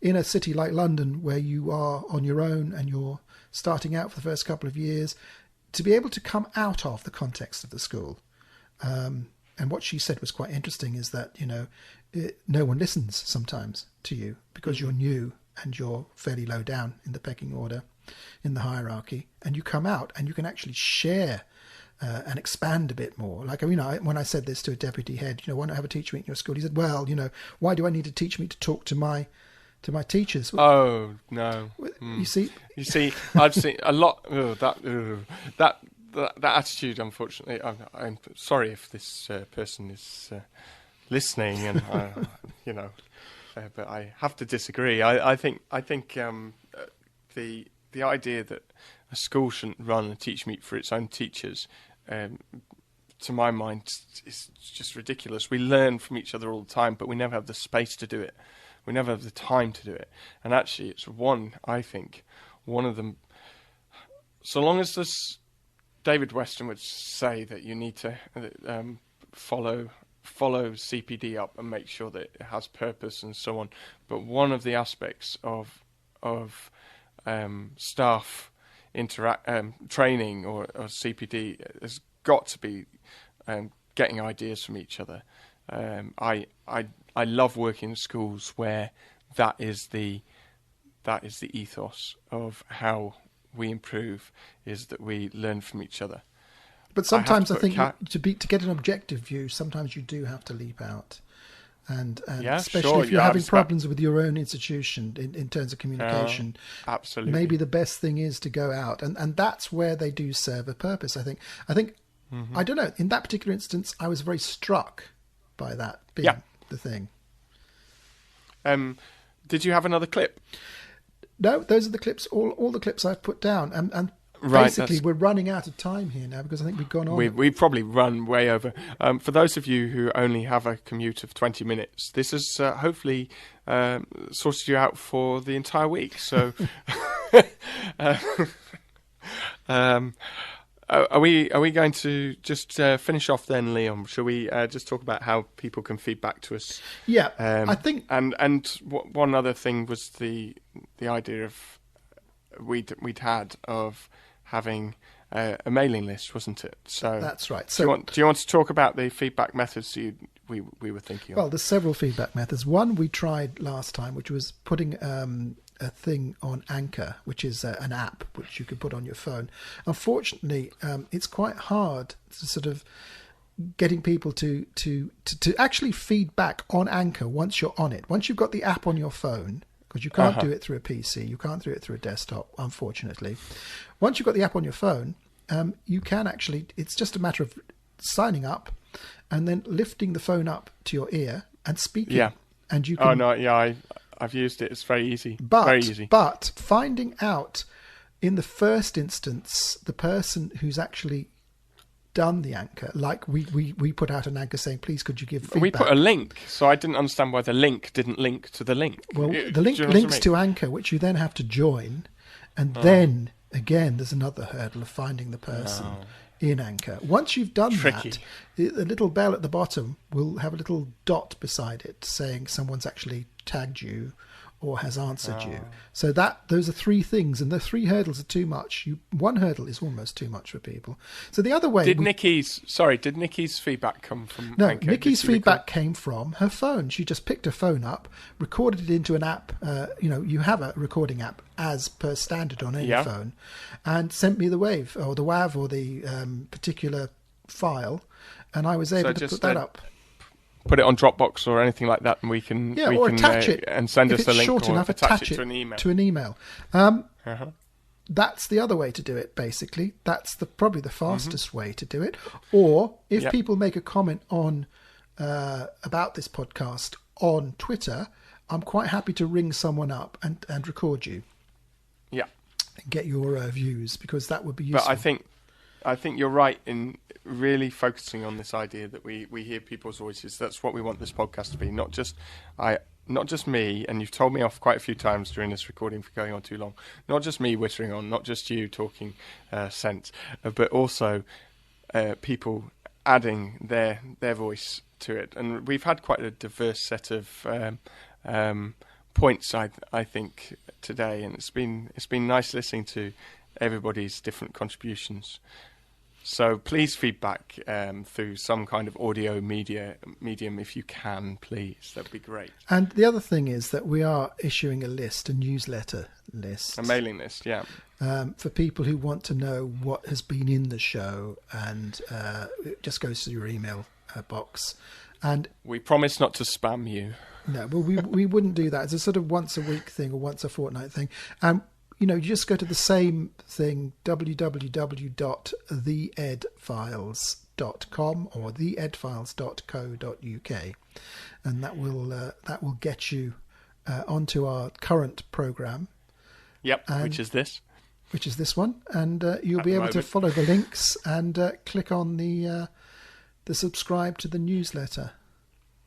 in a city like London, where you are on your own and you're starting out for the first couple of years, to be able to come out of the context of the school. And what she said was quite interesting, is that, no one listens sometimes to you because you're new and you're fairly low down in the pecking order, in the hierarchy, and you come out and you can actually share and expand a bit more. Like, when I said this to a deputy head, why not have a teacher meet in your school? He said, well, why do I need a teacher meet to talk to my teachers? Oh no! You see, I've seen a lot. That attitude. Unfortunately, I'm sorry if this person is listening, and but I have to disagree. I think the idea that a school shouldn't run a teach meet for its own teachers, to my mind, is just ridiculous. We learn from each other all the time, but we never have the space to do it. We never have the time to do it. And actually, it's I think, one of them. So long as this, David Weston would say that you need to follow CPD up and make sure that it has purpose and so on. But one of the aspects of staff training or CPD has got to be getting ideas from each other. I love working in schools where that is the ethos of how we improve, is that we learn from each other. But sometimes I think to get an objective view, sometimes you do have to leap out. And especially if you're having problems with your own institution in terms of communication, absolutely, maybe the best thing is to go out, and that's where they do serve a purpose. I think I don't know, in that particular instance, I was very struck by that being the thing. Did you have another clip? No, those are the clips. All the clips I've put down, and basically, we're running out of time here now, because I think we've gone on. We've probably run way over. For those of you who only have a commute of 20 minutes, this has hopefully sorted you out for the entire week. So, are we going to just finish off then, Leon? Shall we just talk about how people can feed back to us? Yeah, I think. And one other thing was the idea of we'd had of having a mailing list, wasn't it? So that's right. So do you want to talk about the feedback methods we were thinking of? Well, there's several feedback methods. One we tried last time, which was putting a thing on Anchor, which is an app which you could put on your phone. Unfortunately, it's quite hard to sort of getting people to actually feed back on Anchor once you're on it. Once you've got the app on your phone, because you can't do it through a PC, you can't do it through a desktop, unfortunately. Once you've got the app on your phone, you can actually, it's just a matter of signing up and then lifting the phone up to your ear and speaking. Yeah. And you can, I've used it. It's very easy. But finding out in the first instance the person who's actually done the Anchor, like we put out an Anchor saying, please could you give feedback. We put a link, so I didn't understand why the link didn't link to the link. Well, the link links to Anchor, which you then have to join, and then again there's another hurdle of finding the person in Anchor. Once you've done that, the little bell at the bottom will have a little dot beside it saying someone's actually tagged you or has answered you. So those are three things, and the three hurdles are too much. One hurdle is almost too much for people. So the other way... Did Nikki's feedback come from No, Anchor? Nikki's feedback came from her phone. She just picked her phone up, recorded it into an app. You have a recording app as per standard on any phone, and sent me the WAV or the WAV or the particular file, and I was able to put that up. Put it on Dropbox or anything like that, and we can attach it and send us the link, short enough, attach it to an email. That's the other way to do it. Basically, that's probably the fastest way to do it. Or if people make a comment on about this podcast on Twitter, I'm quite happy to ring someone up and record you. Yeah, and get your views, because that would be useful. But I think you're right in really focusing on this idea that we hear people's voices. That's what we want this podcast to be, not just me, and you've told me off quite a few times during this recording for going on too long, not just me whittering on, not just you talking sense, but also people adding their voice to it. And we've had quite a diverse set of points, I think, today, and it's been nice listening to everybody's different contributions. So please feedback through some kind of audio medium if you can, please. That'd be great. And the other thing is that we are issuing a newsletter list. A mailing list, yeah. For people who want to know what has been in the show, and it just goes to your email box. And we promise not to spam you. No, well, we wouldn't do that. It's a sort of once a week thing or once a fortnight thing. You just go to the same thing, www.theedfiles.com or theedfiles.co.uk, and that will get you onto our current program. Yep, which is this one, and you'll be able to follow the links and click on the subscribe to the newsletter.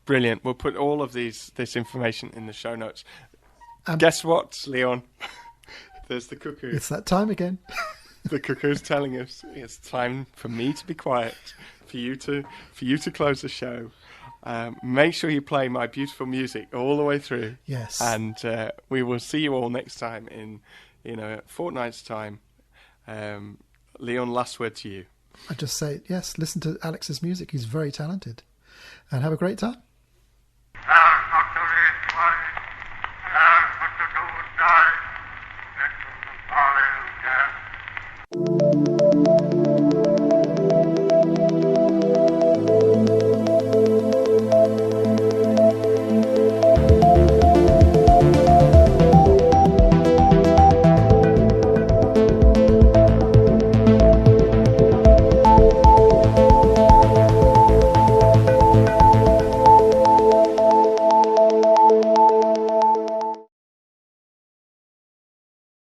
Brilliant. We'll put all of this information in the show notes. Guess what, Leon? There's the cuckoo. It's that time again. The cuckoo's telling us it's time for me to be quiet, for you to close the show. Make sure you play my beautiful music all the way through. Yes. And we will see you all next time in a fortnight's time. Leon, last word to you. I just say, yes, listen to Alex's music. He's very talented. And have a great time. Thank you.